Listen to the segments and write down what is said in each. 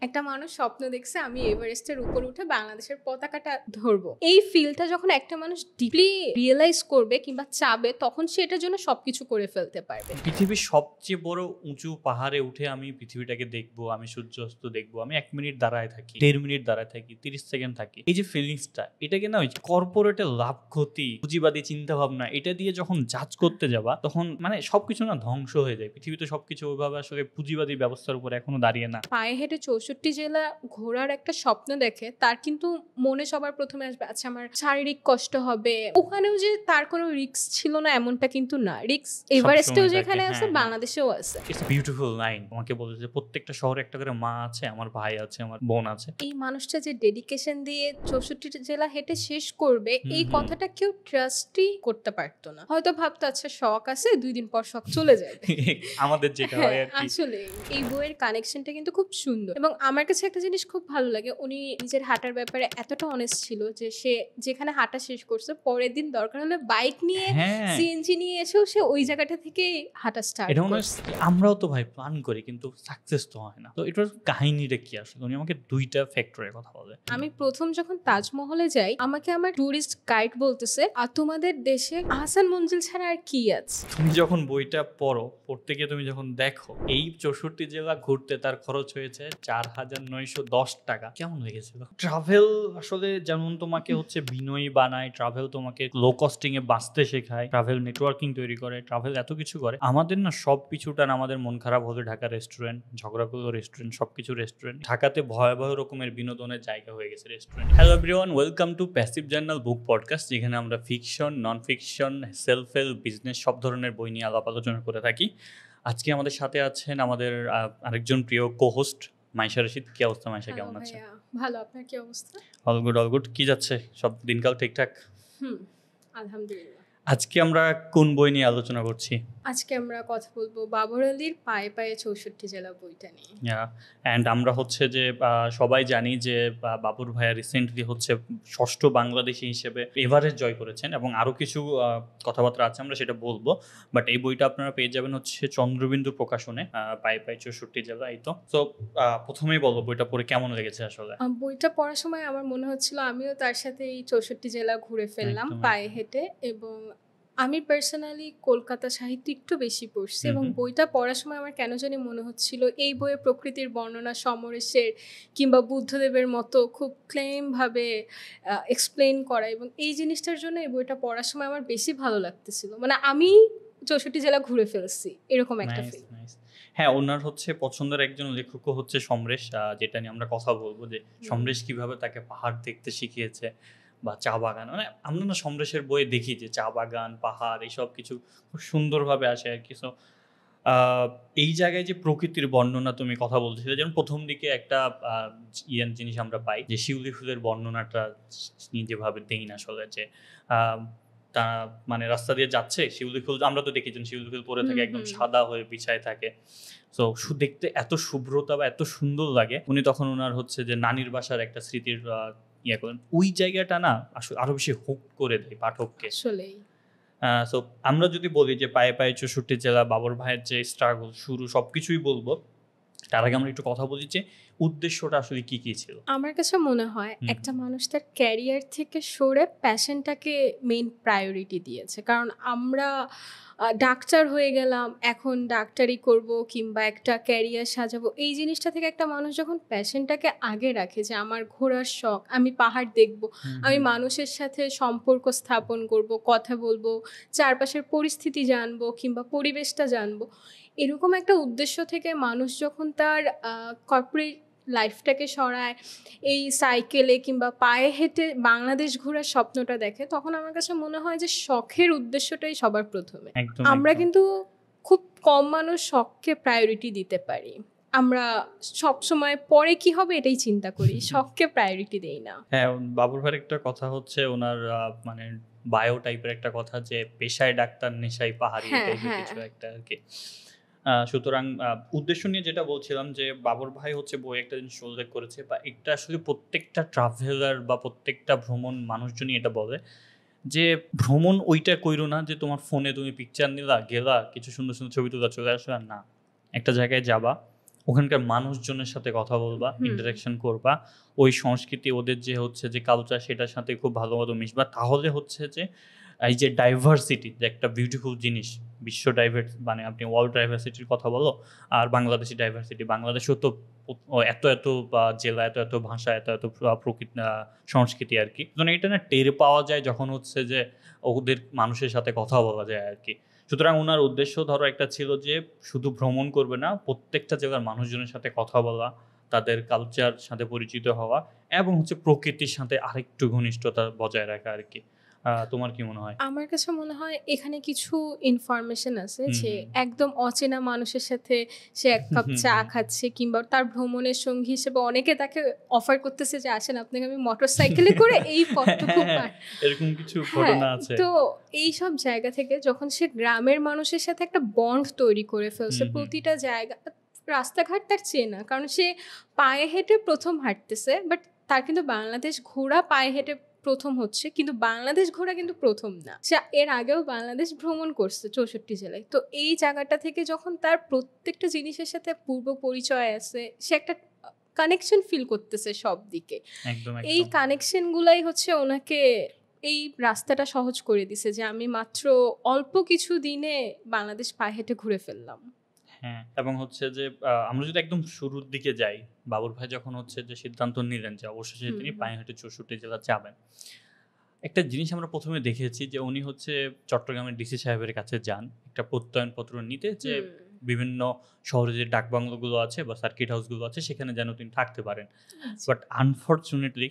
একটা মানুষ স্বপ্ন দেখছে আমি এভারেস্টের উপর উঠে বাংলাদেশের পতাকাটা ধরবো। এই ফিলটা যখন একটা মানুষ ডিপলি রিয়েলাইজ করবে কিংবা চাবে, তখন সে এটার জন্য সবকিছু করে ফেলতে পারবে। পৃথিবীর সবচেয়ে বড় উঁচু পাহাড়ে উঠে আমি পৃথিবীটাকে দেখবো, আমি সূর্যাস্ত দেখবো, আমি 1 মিনিট দাঁড়ায় থাকি, 1.5 মিনিট দাঁড়ায় থাকি, 30 সেকেন্ড থাকি, এই যে ফিলিংসটা, এটাকে না ওই কর্পোরেটের লাভ ক্ষতি, পুঁজিবাদী চিন্তা ভাবনা, এটা দিয়ে যখন জাজ করতে যাবা তখন মানে সবকিছু না ধ্বংস হয়ে যায়। পৃথিবীতে সবকিছু ওইভাবে আসলে পুঁজিবাদী ব্যবস্থার উপর এখনো দাঁড়িয়ে না। পায়ে হেঁটে 64 জেলা ঘোরার একটা স্বপ্ন দেখে তার কিন্তু মনে সবার প্রথমে আসবে আচ্ছা আমার শারীরিক কষ্ট হবে। ওখানেও যে তার কোনো রিস্ক ছিল না এমনটা কিন্তু না, রিস্ক এভারেস্টেও যেখানে আছে বাংলাদেশেও আছে। It's beautiful line. আমাকে বলে যে প্রত্যেকটা শহরে একটা করে মা আছে, আমার ভাই আছে, আমার বোন আছে। এই মানুষটা যে ডেডিকেশন দিয়ে 64 জেলা হেঁটে শেষ করবে, এই কথাটা কেউ ট্রাস্টই করতে পারতো না। হয়তো ভাবতো আচ্ছা শখ আছে, 2 দিন পর শখ চলে যাবে। আমাদের যেটা হয় আর কি। আসলে এই বইয়ের কানেকশনটা কিন্তু খুব সুন্দর এবং আমার কাছে একটা জিনিস খুব ভালো লাগে, উনি নিজের হাঁটার ব্যাপারে এতটা অনেস্ট ছিল যে সে যেখানে হাঁটা শেষ করছে পরের দিন দরকার হলে বাইক নিয়ে সিএনজি নিয়ে এসেও সে ওই জায়গাটা থেকে হাঁটা স্টার্ট করছে। আমরাও তো ভাই প্ল্যান করি কিন্তু সাকসেস তো হয় না। তো এটার কাহিনীটা কি আসলে? উনি আমাকে 2টা ফ্যাক্টরের কথা বলে। আমি প্রথম যখন তাজমহলে যাই আমাকে আমার ট্যুরিস্ট গাইড বলতেছে আর তোমাদের দেশে আহসান মঞ্জিল ছাড়া আর কি আছে? তুমি যখন বইটা পড়তে গিয়ে তুমি যখন দেখো এই 64 জেলা ঘুরতে তার খরচ হয়েছে 4,910 টাকা, কেমন লেগেছিল? ট্রাভেল আসলে যেমন তোমাকে হচ্ছে বিনয়ী বানায়, ট্রাভেল তোমাকে লো কস্টিং এ বাঁচতে শেখায়, ট্রাভেল নেটওয়ার্কিং তৈরি করে, ট্রাভেল এত কিছু করে। আমাদের না সব কিছুটা না, আমাদের মন খারাপ হলে ঢাকা রেস্টুরেন্ট, ঝগড়াগুলো রেস্টুরেন্ট, সবকিছু রেস্টুরেন্ট। ঢাকাতে ভয়াবহ রকমের বিনোদনের জায়গা হয়ে গেছে restaurant. Hello everyone, welcome to passive journal book podcast, যেখানে আমরা fiction, non fiction, self help, business সব ধরনের বই নিয়ে আলাপ আলোচনা করে থাকি। আজকে আমাদের সাথে আছেন আমাদের আরেকজন প্রিয় কো-হোস্ট মাইশা রশিদ। কি অবস্থা মাইশা, কেমন আছে? ভালো, আপনার কি অবস্থা? All good. কি যাচ্ছে, সব দিনকাল ঠিকঠাক? আলহামদুলিল্লাহ। আজকে আমরা কোন বই নিয়ে আলোচনা করছি? আজকে আমরা কথা বলবো বাবর আলীর পায়ে পায়ে 64 জেলা বইটা নিয়ে। অ্যান্ড আমরা হচ্ছে যে সবাই জানি যে বাবুর ভাইয়া রিসেন্টলি হচ্ছে 6ষ্ঠ বাংলাদেশী হিসেবে এভারেস্ট জয় করেছেন এবং আরও কিছু কথাবার্তা আছে, আমরা সেটা বলবো। বাট এই বইটা আপনারা পেয়ে যাবেন হচ্ছে চন্দ্রবিন্দু প্রকাশনে, পায়ে পায়ে 64 জেলা। এই তো প্রথমেই বলবো বইটা পড়ে কেমন লেগেছে আসলে? বইটা পড়ার সময় আমার মনে হচ্ছিল আমিও তার সাথে এই 64 জেলা ঘুরে ফেললাম পায়ে হেঁটে। এবং আমি পার্সোনালি কলকাতা সাহিত্য একটু বেশি পড়ছি এবং বইটা পড়ার সময় আমার কেন জানি মনে হচ্ছিল এই বইয়ে প্রকৃতির বর্ণনা সমরেশের কিংবা বুদ্ধদেবের মতো খুব ক্লেমভাবে এক্সপ্লেন করা, এবং এই জিনিসটার জন্য এই বইটা পড়ার সময় আমার বেশি ভালো লাগতেছিল। মানে আমি 64 জেলা ঘুরে ফেলছি এরকম একটা ফিল। হ্যাঁ, ওনার হচ্ছে পছন্দের একজন লেখকও হচ্ছে সমরেশ, যেটা নিয়ে আমরা কথা বলবো যে সমরেশ কিভাবে তাকে পাহাড় দেখতে শিখিয়েছে বা চা বাগান। মানে আমরা না সমরেশের বইয়ে দেখি যে চা বাগান, পাহাড়, এইসব কিছু খুব সুন্দরভাবে আসে আর কি। সো এই জায়গায় যে প্রকৃতির বর্ণনা তুমি কথা বলছিলে, যেমন প্রথম দিকে একটা জিনিস আমরা পাই যে শিউলি ফুলের বর্ণনাটা যেভাবে দেই না আসলে, যে তা মানে রাস্তা দিয়ে যাচ্ছে শিউলি ফুল, আমরা তো দেখেছেন শিউলি ফুল পরে থাকে একদম সাদা হয়ে বিছায় থাকে। তো দেখতে এত শুভ্রতা বা এত সুন্দর লাগে। উনি তখন ওনার হচ্ছে যে নানির বাসার একটা স্মৃতির করেন, ওই জায়গাটা না আসলে আরো বেশি হুক করে দেয় পাঠককে আসলেই। সো আমরা যদি বলি যে পায়ে পায়ে 64 জেলা, বাবর ভাইয়ের যে স্ট্রাগল শুরু, সবকিছুই বলবো। তার আগে আমরা একটু কথা বলি যে উদ্দেশ্যটা আসলে কি কি ছিল। আমার কাছে মনে হয় একটা মানুষ তার ক্যারিয়ার থেকে সরে প্যাশনটাকে মেইন প্রায়োরিটি দিয়েছে। কারণ আমরা ডাক্তার হয়ে গেলাম, এখন ডাক্তারি করব কিংবা একটা ক্যারিয়ার সাজাবো, এই জিনিসটা থেকে একটা মানুষ যখন প্যাশনটাকে আগে রাখে যে আমার ঘোরার শখ, আমি পাহাড় দেখব, আমি মানুষের সাথে সম্পর্ক স্থাপন করব, কথা বলবো, চারপাশের পরিস্থিতি জানবো কিংবা পরিবেশটা জানবো, এরকম একটা উদ্দেশ্য থেকে মানুষ যখন তার কর্পোরেট লাইফটাকে সরায়, এই সাইকেলে কিংবা পায়ে হেঁটে বাংলাদেশ ঘোরার স্বপ্নটা দেখে, তখন আমার কাছে মনে হয় যে শখের উদ্দেশ্যটাই সবার প্রথমে। আমরা কিন্তু খুব কম মানুষ শখকে প্রায়োরিটি দিতে পারি। আমরা সবসময় পরে কি হবে এটাই চিন্তা করি, শখকে প্রায়োরিটি দেই না। হ্যাঁ, বাবুর ভাইয়ের একটা কথা হচ্ছে ওনার মানে বায়ো টাইপের একটা কথা যে পেশায় ডাক্তার, নেশায় পাহাড়ি, টাইপের কিছু একটা আর কি। সুতরাং উদ্দেশ্য নিয়ে যেটা বলছিলাম যে বাবর ভাই হচ্ছে বই একটা জিনিস উল্লেখ করেছে, বা এটা আসলে প্রত্যেকটা ট্রাভেলার বা প্রত্যেকটা ভ্রমণ মানুষজনই এটা বলে যে ভ্রমণ ওইটা কইরো না যে তোমার ফোনে তুমি পিকচার নিলা, গেলা, কিছু সুন্দর সুন্দর ছবি তুলা, চলে আসলা। না, একটা জায়গায় যাবা, ওখানকার মানুষজনের সাথে কথা বলবা, হুম। ইন্টারাকশন করবা, ওই সংস্কৃতি ওদের যে হচ্ছে যে কালচার সেটার সাথে খুব ভালো মতো মিশবা, তাহলে হচ্ছে যে এই যে ডাইভার্সিটি যে একটা বিউটিফুল জিনিস, বিশ্ব মানে আপনি ওয়ার্ল্ড ডাইভার্সিটির কথা বলো আর বাংলাদেশি ডাইভার্সিটি, বাংলাদেশেও তো এত এত জেলা, এত এত ভাষা, এত এত প্রকৃতি সংস্কৃতি আর কি। এটা না টের পাওয়া যায় যখন হচ্ছে যে ওদের মানুষের সাথে কথা বলা যায় আর কি। সুতরাং ওনার উদ্দেশ্য ধরো একটা ছিল যে শুধু ভ্রমণ করবে না, প্রত্যেকটা জায়গার মানুষজনের সাথে কথা বলা, তাদের কালচার সাথে পরিচিত হওয়া এবং হচ্ছে প্রকৃতির সাথে আরেকটু ঘনিষ্ঠতা বজায় রাখা আর কি। তোমার কি মনে হয়? আমার কাছে মনে হয় এখানে কিছু ইনফরমেশন আছে হুম, যে হুম। একদম অচেনা মানুষের সাথে সে এক কাপ হুম, চা হুম। খাচ্ছে, কিংবা তার ভ্রমণের সঙ্গী হিসেবে অনেকে তাকে অফার করতেছে যে আসেন আপনাকে আমি মোটরসাইকেলে করে এই পথটুকু পার। এরকম কিছু হ্যাঁ, ঘটনা আছে। তো এই সব জায়গা থেকে যখন সে গ্রামের মানুষের সাথে একটা বন্ড তৈরি করে ফেলছে, হুম, হুম। প্রতিটা জায়গা রাস্তাঘাট তার চেনা, কারণ সে পায়ে হেঁটে প্রথম হাঁটতেছে, বাট তার কিন্তু বাংলাদেশ ঘোরা পায়ে হেঁটে প্রথম হচ্ছে, কিন্তু বাংলাদেশ ঘোরা কিন্তু প্রথম না, সে এর আগেও বাংলাদেশ ভ্রমণ করছে 64 জেলায়। তো এই জায়গাটা থেকে যখন তার প্রত্যেকটা জিনিসের সাথে পূর্ব পরিচয় আছে, সে একটা কানেকশন ফিল করতেছে সব দিকে। একদম এই একদম। কানেকশনগুলাই হচ্ছে ওনাকে এই রাস্তাটা সহজ করে দিছে যে আমি মাত্র অল্প কিছু দিনে বাংলাদেশ পায়ে হেঁটে ঘুরে ফেললাম। হ্যাঁ, এবং হচ্ছে যে আমরা যদি একদম শুরুর দিকে যাই, বাবুল ভাই যখন হচ্ছে যে সিদ্ধান্ত নিলেন যে অবশেষে হুম, তিনি হুম। পায়ে হেঁটে 64 জেলা যাবেন। একটা জিনিস আমরা ১ম এ দেখেছি যে উনি হচ্ছে চট্টগ্রামের ডিসি সাহেবের কাছে যান একটা প্রত্যয়নপত্র নিতে, যে হুম। বিভিন্ন শহরে যে ডাকবাংলোগুলো আছে বা সার্কিট হাউসগুলো আছে সেখানে যেন তিনি থাকতে পারেন। জি। বাট আনফরচুনেটলি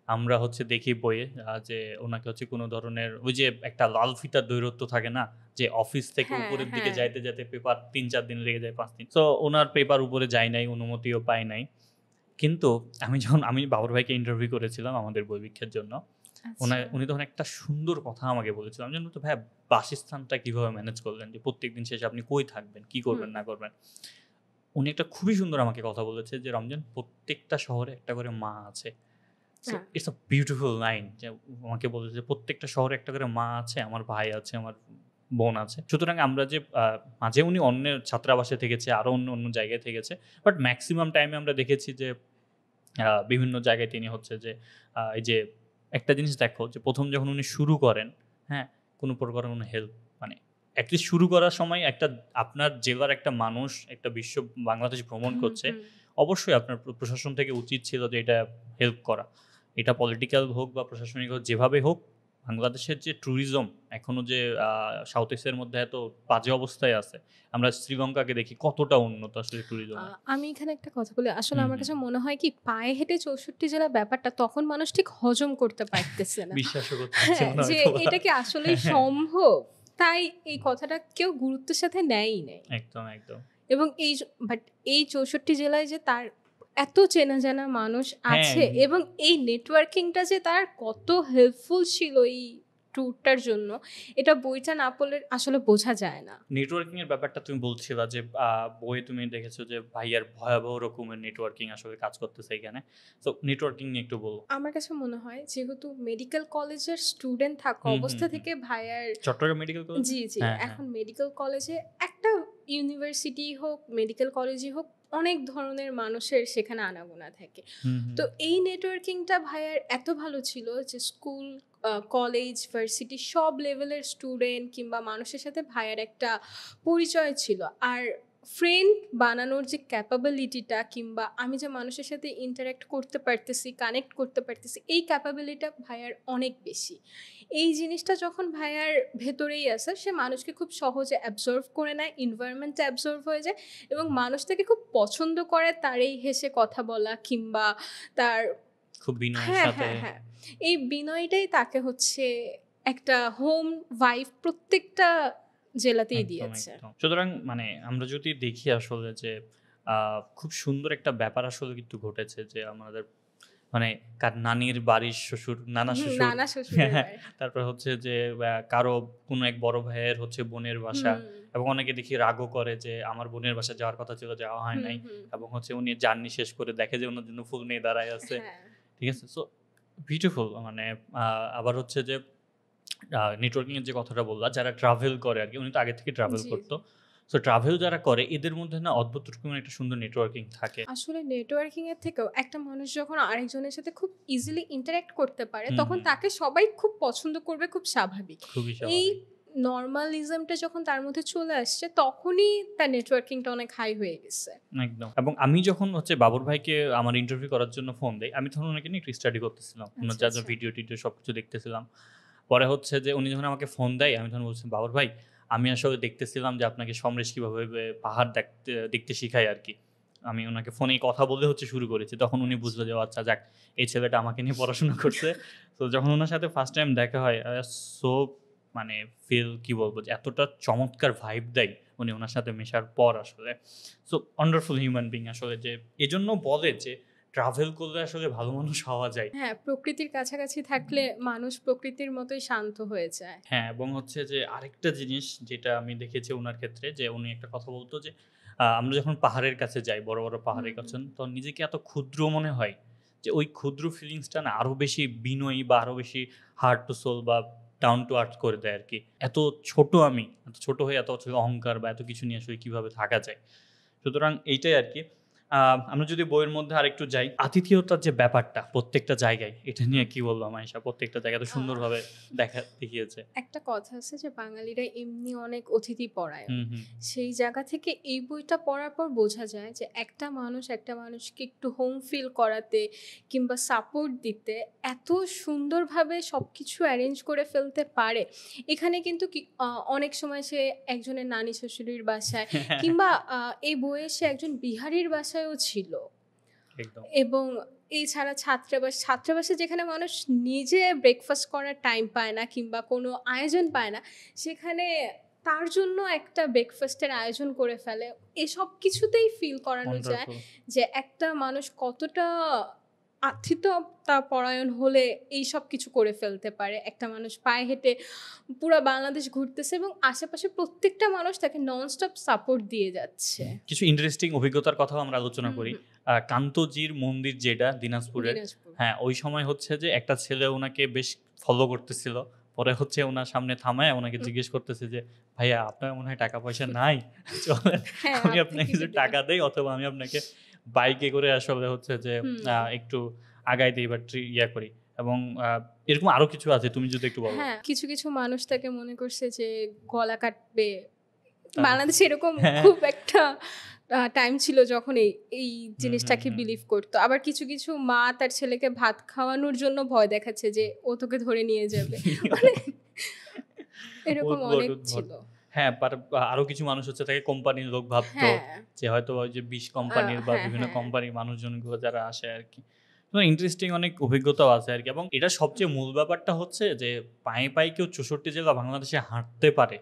আমরা হচ্ছে দেখি বইয়ে যে ওনাকে হচ্ছে কোনো ধরনের ওই যে একটা লাল ফিতার দৈরত্ব থাকে না? যে অফিস থেকে হ্যাঁ, উপরের দিকে হ্যাঁ। যাইতে, যাইতে পেপার ৩-৪ দিন লেগে যায়, ৫ দিন। সো উনার পেপার উপরে যায় নাই, অনুমতিও পায় নাই। কিন্তু আমি বাবর ভাইকে ইন্টারভিউ করেছিলাম আমাদের বই বিক্ষের জন্য। আচ্ছা। উনি তখন একটা সুন্দর কথা আমাকে বলেছিলেন। আমি জানলাম তো ভাইয়া বাসস্থানটা কিভাবে ম্যানেজ করলেন? যে প্রত্যেকদিন শেষে আপনি কই থাকবেন? কি করবেন হুম। না করবেন? উনি একটা খুবই সুন্দর আমাকে কথা বলেছে যে, "রমজান, প্রত্যেকটা শহরে একটা করে মা আছে।" সো হ্যাঁ। ইটস আ বিউটিফুল লাইন যে আমাকে বলেছে যে, "প্রত্যেকটা শহরে একটা করে মা আছে, আমার ভাই আছে, আমার বোন আছে।" সুতরাং আমরা যে মাঝে উনি অন্যের ছাত্রাবাসে থেকেছে, আরো অন্য, অন্য জায়গায় থেকেছে। বাট মেক্সিমাম টাইমে আমরা দেখেছি যে বিভিন্ন জায়গায় তিনি হচ্ছে যে এই যে একটা জিনিস দেখো যে ১ম যখন উনি শুরু করেন, হ্যাঁ? কোনো প্রকার কোনো হেল্প মানে এটলিস্ট শুরু করার সময় একটা আপনার জেলার একটা মানুষ একটা বাংলাদেশ ভ্রমণ হুম, করছে। হুম। অবশ্যই আপনার প্রশাসন থেকে উচিত ছিল যে এটা হেল্প করা। এটা পলিটিক্যাল হোক বা প্রশাসনিক হোক, যেভাবে হোক বাংলাদেশের যে ট্যুরিজম এখনো যে সাউথ এশিয়ার মধ্যে এত বাজে অবস্থায় আছে। আমরা শ্রীলঙ্কাকে দেখি কতটা উন্নত আসলে আ ট্যুরিজমে। আমি এখানে একটা কথা বলি। আসলে হুম, আমার হুম। কাছে মনে হয় কি, পায়ে হেঁটে ৬৪ জেলা ব্যাপারটা তখন মানুষ ঠিক হজম করতে পারতেছে না। বিশ্বাসও করতে পারছিল হ্যাঁ, না যে হয়তোবা। এটা কি আসলেই হ্যাঁ, হ্যাঁ। সম্ভব? তাই এই কথাটা কেউ গুরুত্বের সাথে নেয়ই নাই। একদম, একদম। এবং বাট এই ৬৪ জেলায় যে তার এত চেনা জানা মানুষ হ্যাঁ, আছে, এবং এই নেটওয়ার্কিংটা যে তার কত হেল্পফুল ছিল এই ট্যুরটার জন্য, এটা বইটা না পড়লে আসলে বোঝা যায় না। নেটওয়ার্কিং এর ব্যাপারটা তুমি বলছিলা যে বইয়ে তুমি দেখেছো যে ভাইয়ার ভয়াবহ রকমের নেটওয়ার্কিং আসলে কাজ করতেছে এখানে। সো নেটওয়ার্কিং নিয়ে একটু বলো। আমার কাছে মনে হয় যেহেতু মেডিকেল কলেজের স্টুডেন্ট থাকা হুম, হুম, অবস্থা হুম। থেকে ভাইয়ার, চট্টগ্রাম মেডিকেল কলেজ? জি, জি। হ্যাঁ, হ্যাঁ। এখন মেডিকেল কলেজে একটা ইউনিভার্সিটি হোক, মেডিকেল কলেজই হোক, অনেক ধরনের মানুষের সেখানে আনাগোনা থাকে। হুম, হুম। তো এই নেটওয়ার্কিংটা ভাইয়ার এত ভালো ছিল যে স্কুল, কলেজ, ভার্সিটি সব লেভেলের স্টুডেন্ট কিংবা মানুষের সাথে ভাইয়ার একটা পরিচয় ছিল। আর ফ্রেন্ড বানানোর যে ক্যাপাবিলিটিটা, কিংবা আমি যে মানুষের সাথে ইন্টারঅ্যাক্ট করতে পারতেছি, কানেক্ট করতে পারতেছি, এই ক্যাপাবিলিটিটা ভাইয়ার অনেক বেশি। এই জিনিসটা যখন ভাইয়ার ভেতরেই আছে, সে মানুষকে খুব সহজে অ্যাবজর্ভ করে নেয়, এনভায়রনমেন্টে অ্যাবজর্ভ হয়ে যায়, এবং মানুষ তাকে খুব পছন্দ করে তার এই হেসে কথা বলা, কিংবা তার, খুব বিনয়ের হ্যাঁ, সাথে। হ্যাঁ, হ্যাঁ। এই বিনয়টাই তাকে হচ্ছে একটা হোম ভাইব প্রত্যেকটা জেলাতেই একদম, দিয়েছে। একদম। সুতরাং মানে আমরা যদি দেখি আসলে যে খুব সুন্দর একটা ব্যাপার আসলে কিন্তু ঘটেছে যে আমাদের মানে নানির বাড়ির শ্বশুর, নানা হুম, শ্বশুর, নানা শ্বশুরের বাড়ি। তারপর হচ্ছে যে কারো কোনো এক বড় ভাইয়ের হচ্ছে বোনের বাসা, হুম, এবং অনেকে দেখি রাগও করে যে আমার বোনের বাসায় যাওয়ার কথা ছিল, যাওয়া হয় হুম, নাই। হুম, এবং হচ্ছে উনি জার্নি শেষ করে দেখে যে উনার জন্য ফুল নিয়ে দাঁড়ায় আছে। হ্যাঁ। ঠিক আছে? সো বিউটিফুল মানে আবার হচ্ছে যে নেটওয়ার্কিং এর যে কথাটা বললা, যারা ট্রাভেল করে আরকি, উনি তো আগে থেকে ট্রাভেল জি, করত। জি। সো ট্রাভেল যারা করে এদের মধ্যে না অদ্ভুত রকমের একটা সুন্দর নেটওয়ার্কিং থাকে। আসলে নেটওয়ার্কিং এর থেকেও একটা মানুষ যখন আরেকজনের সাথে খুব ইজিলি ইন্টারঅ্যাক্ট করতে পারে হুম, তখন হুম। তাকে সবাই খুব পছন্দ করবে, খুব স্বাভাবিক। খুবই এই স্বাভাবিক। নর্মালিজমটা যখন তার মধ্যে চলে আসছে তখনই তার নেটওয়ার্কিংটা অনেক হাই হয়ে গেছে। একদম। এবং আমি যখন বাবর ভাইকে আমার ইন্টারভিউ করার জন্য ফোন দেই, আমি তখন ওনাকে নিয়ে একটু স্টাডি করতেছিলাম। ওনার আচ্ছা, যা আচ্ছা। ভিডিও-টিডিও সবকিছু দেখতেছিলাম। পরে যে উনি যখন আমাকে ফোন দেয়, আমি তখন বলছি, "বাবর ভাই, আমি আসলে দেখতেছিলাম যে আপনাকে সমরেশ কিভাবে পাহাড় দেখতে শিখায় আরকি।" আমি উনাকে ফোনে কথা বলে শুরু করেছি। তখন উনি বুঝলো যে, ও আচ্ছা যাক, এই ছেলেটা আমাকে নিয়ে পড়াশোনা করছে। তো যখন উনার সাথে ফার্স্ট টাইম দেখা হয়, সো মানে কি বলবো, যে এতটা চমৎকার ভাইব দেয় উনি ওনার সাথে মেশার পর আসলে। সো ওয়ান্ডারফুল হিউম্যান বিং আসলে, যে এজন্য বলে যে ট্রাভেল করলে আসলে ভালো মানুষ হওয়া যায়। হ্যাঁ, প্রকৃতির কাছাকাছি থাকলে মানুষ প্রকৃতির মতোই শান্ত হয়ে যায়। হ্যাঁ, এবং যে আরেকটা জিনিস যেটা আমি দেখেছি উনার ক্ষেত্রে, যে উনি একটা কথা বলতো যে আমরা যখন পাহাড়ের কাছে যাই, বড়, বড় পাহাড়ের কাছে, হুম। তখন নিজেকে এত ক্ষুদ্র মনে হয় যে ওই ক্ষুদ্র ফিলিংসটা না আরো বেশি বিনয়ী বা আরো বেশি হার্ট টু সোল বা ডাউন টু আর্থ করে দেয় আরকি। এত এত ছোট হয়ে এত অহংকার বা এত কিছু নিয়ে আসলে কিভাবে থাকা যায়। সুতরাং এইটাই আরকি। আমরা যদি বইয়ের মধ্যে আরেকটু যাই, আতিথেয়তার যে ব্যাপারটা প্রত্যেকটা জায়গায়, এটা নিয়ে কি বলবাম আয়েশা? প্রত্যেকটা জায়গায় এত আহ সুন্দরভাবে দেখিয়েছে। একটা কথা আছে যে বাঙালিরা এমনি অনেক অতিথি পরায়ণ। হুম, হুম। সেই জায়গা থেকে এই বইটা পড়ার পর বোঝা যায় যে একটা মানুষ একটা মানুষকে একটু হোম ফিল করাতে কিংবা সাপোর্ট দিতে এত সুন্দরভাবে সবকিছু অ্যারেঞ্জ করে ফেলতে পারে। এখানে কিন্তু অনেক সময় সে একজনের নানি শ্বশুরের বাসায় কিংবা এই বইয়ে সে একজন বিহারীর বাসায়ও ছিল। একদম। এবং এছাড়া ছাত্রাবাসে যেখানে মানুষ নিজে ব্রেকফাস্ট করার টাইম পায় না কিংবা কোনো আয়োজন পায় না, সেখানে তার জন্য একটা ব্রেকফাস্টের আয়োজন করে ফেলে। এসব কিছুতেই ফিল করানো যায় ওয়ান্ডারফুল। যে একটা মানুষ কতটা আতিথ্যতা পরায়ণ হলে এইসব কিছু করে ফেলতে পারে। একটা মানুষ পায়ে হেঁটে পুরা বাংলাদেশ ঘুরতেছে এবং আশেপাশে প্রত্যেকটা মানুষ তাকে ননস্টপ সাপোর্ট দিয়ে যাচ্ছে। কিছু ইন্টারেস্টিং অভিজ্ঞতার কথাও আমরা আলোচনা হুম, করি। হুম। কান্তজির মন্দির যেটা দিনাজপুরের, দিনাজপুর। হ্যাঁ, ওই সময় যে একটা ছেলে উনাকে বেশ ফলো করতেছিল। পরে উনার সামনে থামায় উনাকে হুম। জিজ্ঞেস করতেছে যে, "ভাইয়া, আপনার মনে হয় টাকা পয়সা নাই? চলেন হ্যাঁ, আমি আপনি আপনাকে কিছু কিছু দিন। টাকা দেই, অথবা আমি আপনাকে বাইকে করে আসলে যে হুম। একটু আগায় দেই বা করি।" এবং এরকম আরো কিছু আছে, তুমি যদি একটু বলো। হ্যাঁ, কিছু, কিছু মানুষ তাকে মনে করছে যে গলা কাটবে। তার বাংলাদেশে এরকম হ্যাঁ, খুব একটা টাইম ছিল যখন এই হুম, হুম, জিনিসটাকে হুম। বিলিভ করতো। আবার কিছু, কিছু মা তার ছেলেকে ভাত খাওয়ানোর জন্য ভয় দেখাচ্ছে যে ও তোকে ধরে নিয়ে যাবে। মানে এরকম উদ্ভট, অনেক উদ্ভট। ছিল। হ্যাঁ, আরো কিছু মানুষ তাকে কোম্পানির লোক ভাবতো। হ্যাঁ, যে হয়তোবা ওই যে ২০ কোম্পানির বা হ্যাঁ, বিভিন্ন হ্যাঁ। কোম্পানির মানুষজনগুলো যারা আসে আরকি। তো ইন্টারেস্টিং অনেক অভিজ্ঞতাও আছে আরকি, এবং এটার সবচেয়ে মূল ব্যাপারটা যে পায়ে, পায়ে কেউ ৬৪ জেলা বাংলাদেশে হাঁটতে পারে।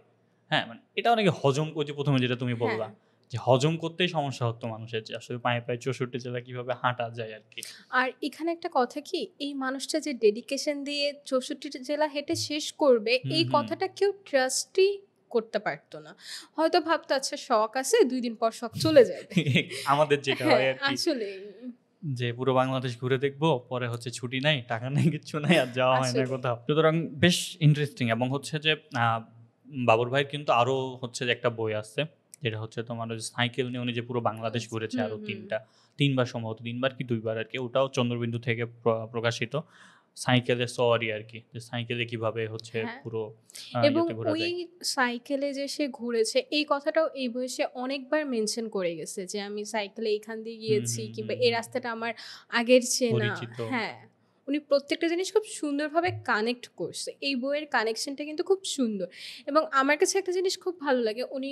হ্যাঁ, মানে এটা অনেকে ওই যে ১ম এ যেটা তুমি হ্যাঁ। বললা, যে হজম করতেই সমস্যা হতো মানুষের, যে আসলে পায়ে, পায়ে ৬৪ জেলা কিভাবে হাঁটা যায় আরকি। আর এখানে একটা কথা কি, এই মানুষটা যে ডেডিকেশন দিয়ে ৬৪ টা জেলা হেঁটে শেষ করবে, হুম, এই হুম। কথাটা কেউ ট্রাস্টই করতে পারত না। হয়তো ভাবতো আচ্ছা শখ আছে, ২ দিন পর শখ চলে যাবে। আমাদের যেটা হয় হ্যাঁ, আরকি, আসলেই, যে পুরো বাংলাদেশ ঘুরে দেখবো, পরে ছুটি নাই, টাকা নাই, কিচ্ছু নাই, আর যাওয়া হয় না আসলেই। কোথাও। সুতরাং বেশ ইন্টারেস্টিং, এবং যে আ বাবর ভাইয়ের কিন্তু আরো যে একটা বই আছে, যেটা তোমার ওই সাইকেল নিয়ে উনি যে পুরো বাংলাদেশ আচ্ছা। ঘুরেছে হুম, আরো হুম। ৩ বার সম্ভবত, ৩ বার কি ২ বার আরকি। ওটাও চন্দ্রবিন্দু থেকে প্রকাশিত। সাইকেলের সওয়ারি আরকি। যে সাইকেলে কিভাবে হ্যাঁ। পুরো এবং ঘোরা ওই যায়। সাইকেলে যে সে ঘুরেছে এই কথাটাও এই বইয়ে সে অনেকবার মেনশন করে গেছে যে আমি সাইকেলে এইখান দিয়ে হুম, গিয়েছি হুম, কিংবা হুম, এই হুম। রাস্তাটা আমার আগের চেনা। পরিচিত। হ্যাঁ, উনি প্রত্যেকটা জিনিস খুব সুন্দরভাবে কানেক্ট করছে। এই বইয়ের কানেকশনটা কিন্তু খুব সুন্দর। এবং আমার কাছে একটা জিনিস খুব ভালো লাগে, উনি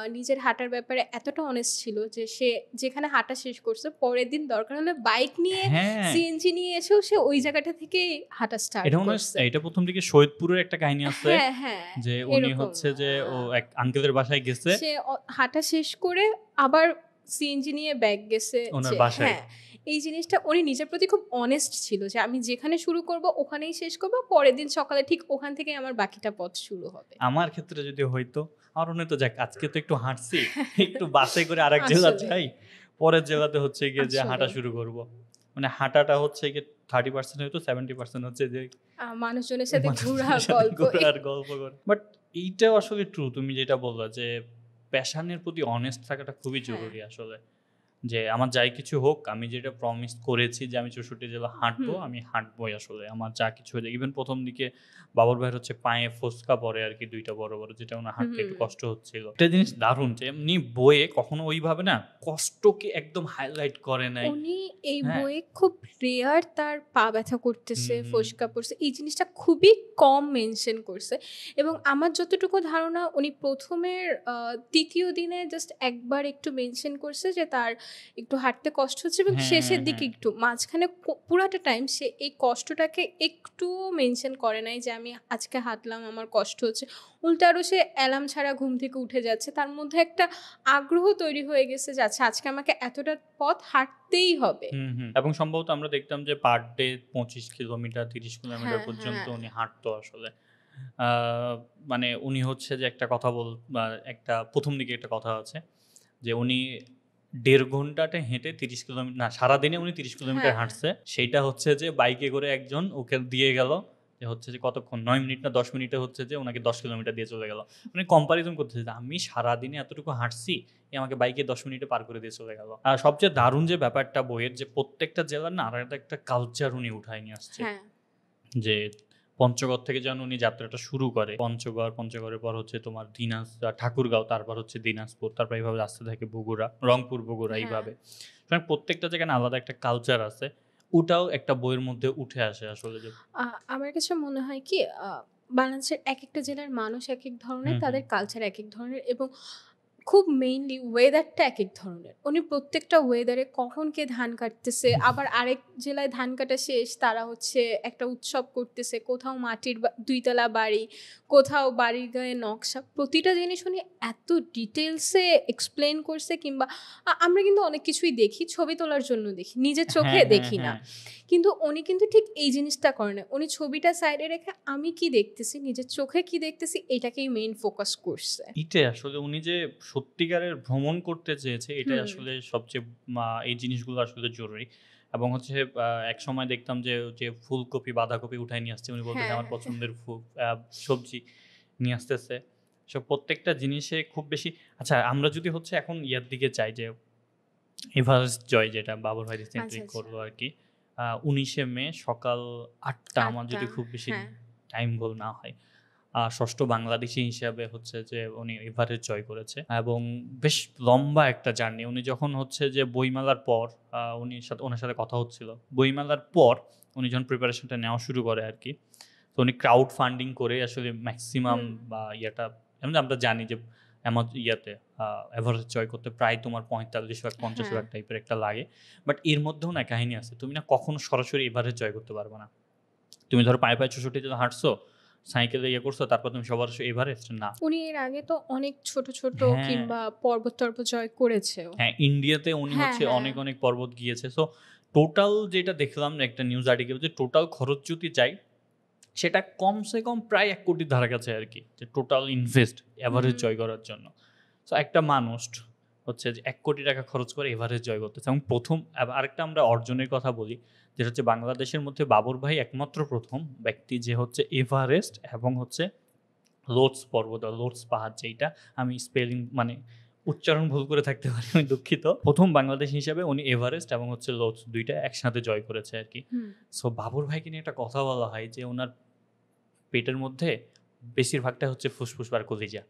নিজের হাঁটার ব্যাপারে এতটা অনেস্ট ছিল যে সে যেখানে হাঁটা শেষ করছে পরের দিন দরকার হলে বাইক নিয়ে হ্যাঁ। সিএনজি নিয়ে এসেও সে ওই জায়গাটা থেকেই হাঁটা স্টার্ট এটা মনে হয় করছে। এটা ১ম দিকে সৈয়দপুরের একটা কাহিনী আছে। হ্যাঁ, হ্যাঁ, যে উনি এরকম। যে ও এক আঙ্কেলের বাসায় গেছে সে হাঁটা শেষ করে আবার সিএনজি নিয়ে ব্যাক গেছে উনার যে বাসায়। হ্যাঁ, এই জিনিসটা উনি নিজের প্রতি খুব অনেস্ট ছিল যে আমি যেখানে শুরু করব ওখানেই শেষ করব। পরের দিন সকালে ঠিক ওখান থেকেই আমার বাকিটা পথ শুরু হবে। আমার ক্ষেত্রে যদি হইতো, আমার মনে হতো যাক আজকে তো একটু হাঁটছি, একটু বাসে করে আরেক জেলা আসলে, যাই। পরের জেলাতে গিয়ে যে আসলে। হাঁটা শুরু করব। মানে হাঁটাটা গিয়ে 30% হইতো, 70% যে মানুষজনের সাথে ঘোরা, মানুষজনের সাথে গল্প ঘোরা আর গল্প করা। বাট এইটাও আসলে ট্রু, তুমি যেটা বললা যে প্যাশনের প্রতি অনেস্ট থাকাটা খুবই হ্যাঁ। জরুরি আসলে, যে আমার যাই কিছু হোক, আমি যেটা প্রমিস করেছি যে আমি 64 জেলা হাঁটবো, আমি হাঁটবোই আসলে, আমার যা কিছু হয়ে যায়। ইভেন প্রথম দিকে বাবর ভাইয়ের হচ্ছে পায়ে ফোস্কা পড়ে আর কি, 2টা বড় বড়, যেটা ওনার হাঁটতে একটু কষ্ট হচ্ছিল। একটা জিনিস দারুণ যে এমনি বইয়ে কখনো ওইভাবে না কষ্টকে একদম হাইলাইট করে নাই। উনি এই হ্যাঁ। বইয়ে খুব রেয়ার তার পা ব্যথা করতেছে, হুম, হুম। ফোসকা পড়ছে, এই জিনিসটা খুবই কম মেনশন করছে। এবং আমার যতটুকু ধারণা উনি প্রথমের ৩য় দিনে জাস্ট একবার একটু মেনশন করছে যে তার একটু হাঁটতে কষ্ট হচ্ছে, এবং হ্যাঁ, শেষের দিকে হ্যাঁ। একটু, মাঝখানে পুরাটা টাইম সে এই কষ্টটাকে একটুও মেনশন করে নাই যে আমি আজকে হাঁটলাম আমার কষ্ট হচ্ছে। উল্টা আরও সে অ্যালার্ম ছাড়া ঘুম থেকে উঠে যাচ্ছে, তার মধ্যে একটা আগ্রহ তৈরি হয়ে গেছে যে আচ্ছা আজকে আমাকে এতটা পথ হাঁটতেই হবে। হুম, হুম। এবং সম্ভবত আমরা দেখতাম যে পার ডে 25 কিলোমিটার 30 কিলোমিটার হ্যাঁ, পর্যন্ত হ্যাঁ। উনি হাঁটতো আসলে। আ মানে উনি হচ্ছে যে একটা কথা একটা ১ম দিকে একটা কথা আছে যে উনি ১.৫ ঘন্টাতে হেঁটে ৩০ কিলোমিটার, না সারাদিনে উনি ৩০ কিলোমিটার হ্যাঁ, হাঁটছে। সেইটা হচ্ছে যে বাইকে করে একজন ওকে দিয়ে গেল, যে হচ্ছে যে কতক্ষণ ৯ মিনিট না ১০ মিনিটে হচ্ছে যে উনাকে ১০ কিলোমিটার দিয়ে চলে গেল। মানে কম্পারিজন করতেছে যে আমি সারাদিনে এতটুকু হাঁটছি, এ আমাকে বাইকে ১০ মিনিটে পার করে দিয়ে চলে গেল। আর সবচেয়ে দারুণ যে ব্যাপারটা বইয়ের, যে প্রত্যেকটা জেলার না আলাদা একটা কালচার উনি উঠায় নিয়ে আসছে। হ্যাঁ। যে পঞ্চগড় থেকে যেন উনি যাত্রাটা শুরু করে। পঞ্চগড়ের পর হচ্ছে তোমার ঠাকুরগাঁও, তারপর হচ্ছে দিনাজপুর, তারপর এইভাবে আসতে থাকে বগুড়া, রংপুর, বগুড়া, হ্যাঁ। এইভাবে। সুতরাং প্রত্যেকটা জায়গায় না আলাদা একটা কালচার আছে। ওটাও একটা বইয়ের মধ্যে উঠে আসে আসলে যে আমার কাছে মনে হয় কি, বাংলাদেশের একেকটা জেলার মানুষ একেক ধরনের, হুম, হুম। তাদের কালচার একেক ধরনের, এবং খুব মেইনলি ওয়েদারটা একেক ধরনের। উনি প্রত্যেকটা ওয়েদারে কখন কে ধান কাটতেছে, আবার আরেক জেলায় ধান কাটা শেষ তারা হচ্ছে একটা উৎসব করতেছে, কোথাও মাটির ২ তলা বাড়ি, কোথাও বাড়ির গায়ে নকশা, প্রতিটা জিনিস উনি এত ডিটেলসে এক্সপ্লেন করছে। কিংবা আমরা কিন্তু অনেক কিছুই দেখি, ছবি তোলার জন্য দেখি, নিজের চোখে হ্যাঁ, হ্যাঁ, দেখি না। হ্যাঁ। কিন্তু উনি কিন্তু ঠিক এই জিনিসটা করে না। উনি ছবিটা সাইডে রেখে আমি কি দেখতেছি, নিজের চোখে কি দেখতেছি, এটাকেই মেইন ফোকাস করছে। এটাই আসলে উনি যে সত্যিকারের ভ্রমণ করতে চেয়েছে, এটাই হুম। আসলে সবচেয়ে এই জিনিসগুলো আসলে জরুরি। এবং হচ্ছে একসময় দেখতাম যে যে ফুলকপি, বাঁধাকপি উঠায় নিয়ে আসছে। উনি বলতেছে হ্যাঁ, আমার হ্যাঁ, হ্যাঁ। পছন্দের সবজি নিয়ে আসতেছে। প্রত্যেকটা জিনিসে খুব বেশি। আচ্ছা, আমরা যদি হচ্ছে এখন ইয়ার দিকে যাই, যে এভারেস্ট জয় যেটা বাবর ভাই রিসেন্টলি আচ্ছা, আচ্ছা। করলো আরকি। ১৯শে মে সকাল ৮টা, আমার ৮টা। যদি খুব বেশি হ্যাঁ। টাইম ভুল না হয়। ৬ষ্ঠ বাংলাদেশী হিসাবে হচ্ছে যে উনি এভারেস্ট জয় করেছে এবং বেশ লম্বা একটা জার্নি। উনি যখন হচ্ছে যে বইমেলার পর ওনার সাথে কথা হচ্ছিল। বইমেলার পর উনি যখন প্রিপারেশনটা নেওয়া শুরু করে আরকি। তো উনি ক্রাউড ফান্ডিং করে আসলে ম্যাক্সিমাম হুম। বা এমনি আমরা জানি যে ইয়াতে এভারেস্ট জয় করতে প্রায় তোমার ৪৫ লাখ ৫০ হ্যাঁ। লাখ টাইপের একটা লাগে। বাট এর মধ্যেও না কাহিনী আছে। তুমি না কখনো সরাসরি এভারেস্ট জয় করতে পারবে না। তুমি ধরো পায়ে, পায়ে ৬৬ জন হাঁটছো, সাইকেলে করছো, তারপর তুমি সবার এভারেস্ট না। উনি এর আগে তো অনেক ছোট, ছোট হ্যাঁ, কিংবা পর্বত-টর্বত জয় করেছেও। হ্যাঁ, ইন্ডিয়াতে উনি হ্যাঁ, হচ্ছে হ্যাঁ। অনেক, অনেক পর্বত গিয়েছে। সো টোটাল যেটা দেখলাম একটা নিউজ আর্টিকেল, যে টোটাল খরচ যদি যাই, সেটা কমসে কম প্রায় ১ কোটির ধারাকাছে আরকি। যে টোটাল ইনভেস্ট এভারেস্ট হুম। জয় করার জন্য। সো একটা মানুষ হচ্ছে যে ৳১,০০,০০,০০০ খরচ করে এভারেস্ট জয় করতেছে এবং আরেকটা আমরা অর্জনের কথা বলি, যেটা হচ্ছে বাংলাদেশের মধ্যে বাবর ভাই একমাত্র ১ম ব্যক্তি যে হচ্ছে এভারেস্ট এবং হচ্ছে লোটস পর্বত বা লোটস পাহাড়, যেইটা আমি স্পেলিং মানে উচ্চারণ ভুল করে থাকতে পারি, আমি দুঃখিত। ১ম বাংলাদেশী হিসাবে উনি এভারেস্ট এবং হচ্ছে লোটস ২ টা একসাথে জয় করেছে আরকি। হুম। সো বাবর ভাইকে নিয়ে একটা কথা বলা হয় যে উনার পেটের মধ্যে বেশিরভাগটা হচ্ছে ফুসফুস আর কলিজা।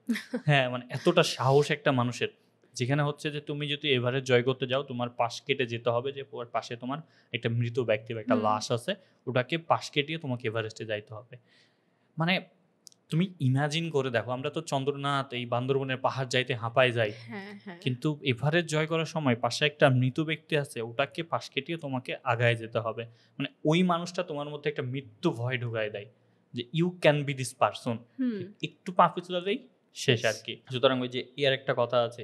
হ্যাঁ, মানে এতটা সাহস একটা মানুষের। যেখানে হচ্ছে যে তুমি যদি এভারেস্ট জয় করতে যাও, তোমার পাশ কেটে যেতে হবে, যে পাশে তোমার একটা মৃত ব্যক্তি বা একটা হুম। লাশ আছে, ওটাকে পাশ কেটিয়ে তোমাকে এভারেস্টে যাইতে হবে। মানে তুমি ইমাজিন করে দেখো, আমরা তো চন্দ্রনাথ, এই বান্দরবনের পাহাড় যাইতে হাঁপায় যাই। হ্যাঁ, হ্যাঁ। কিন্তু এভারেস্ট জয় করার সময় পাশে একটা মৃত ব্যক্তি আছে, ওটাকে পাশ কেটিয়ে তোমাকে আগায় যেতে হবে। মানে ওই মানুষটা তোমার মধ্যে একটা মৃত্যু ভয় ঢুকায় দেয়। যে you can be this person. হুম। একটু পা পিছলালেই শেষ আরকি। সুতরাং ওই যে ইয়ার একটা কথা আছে,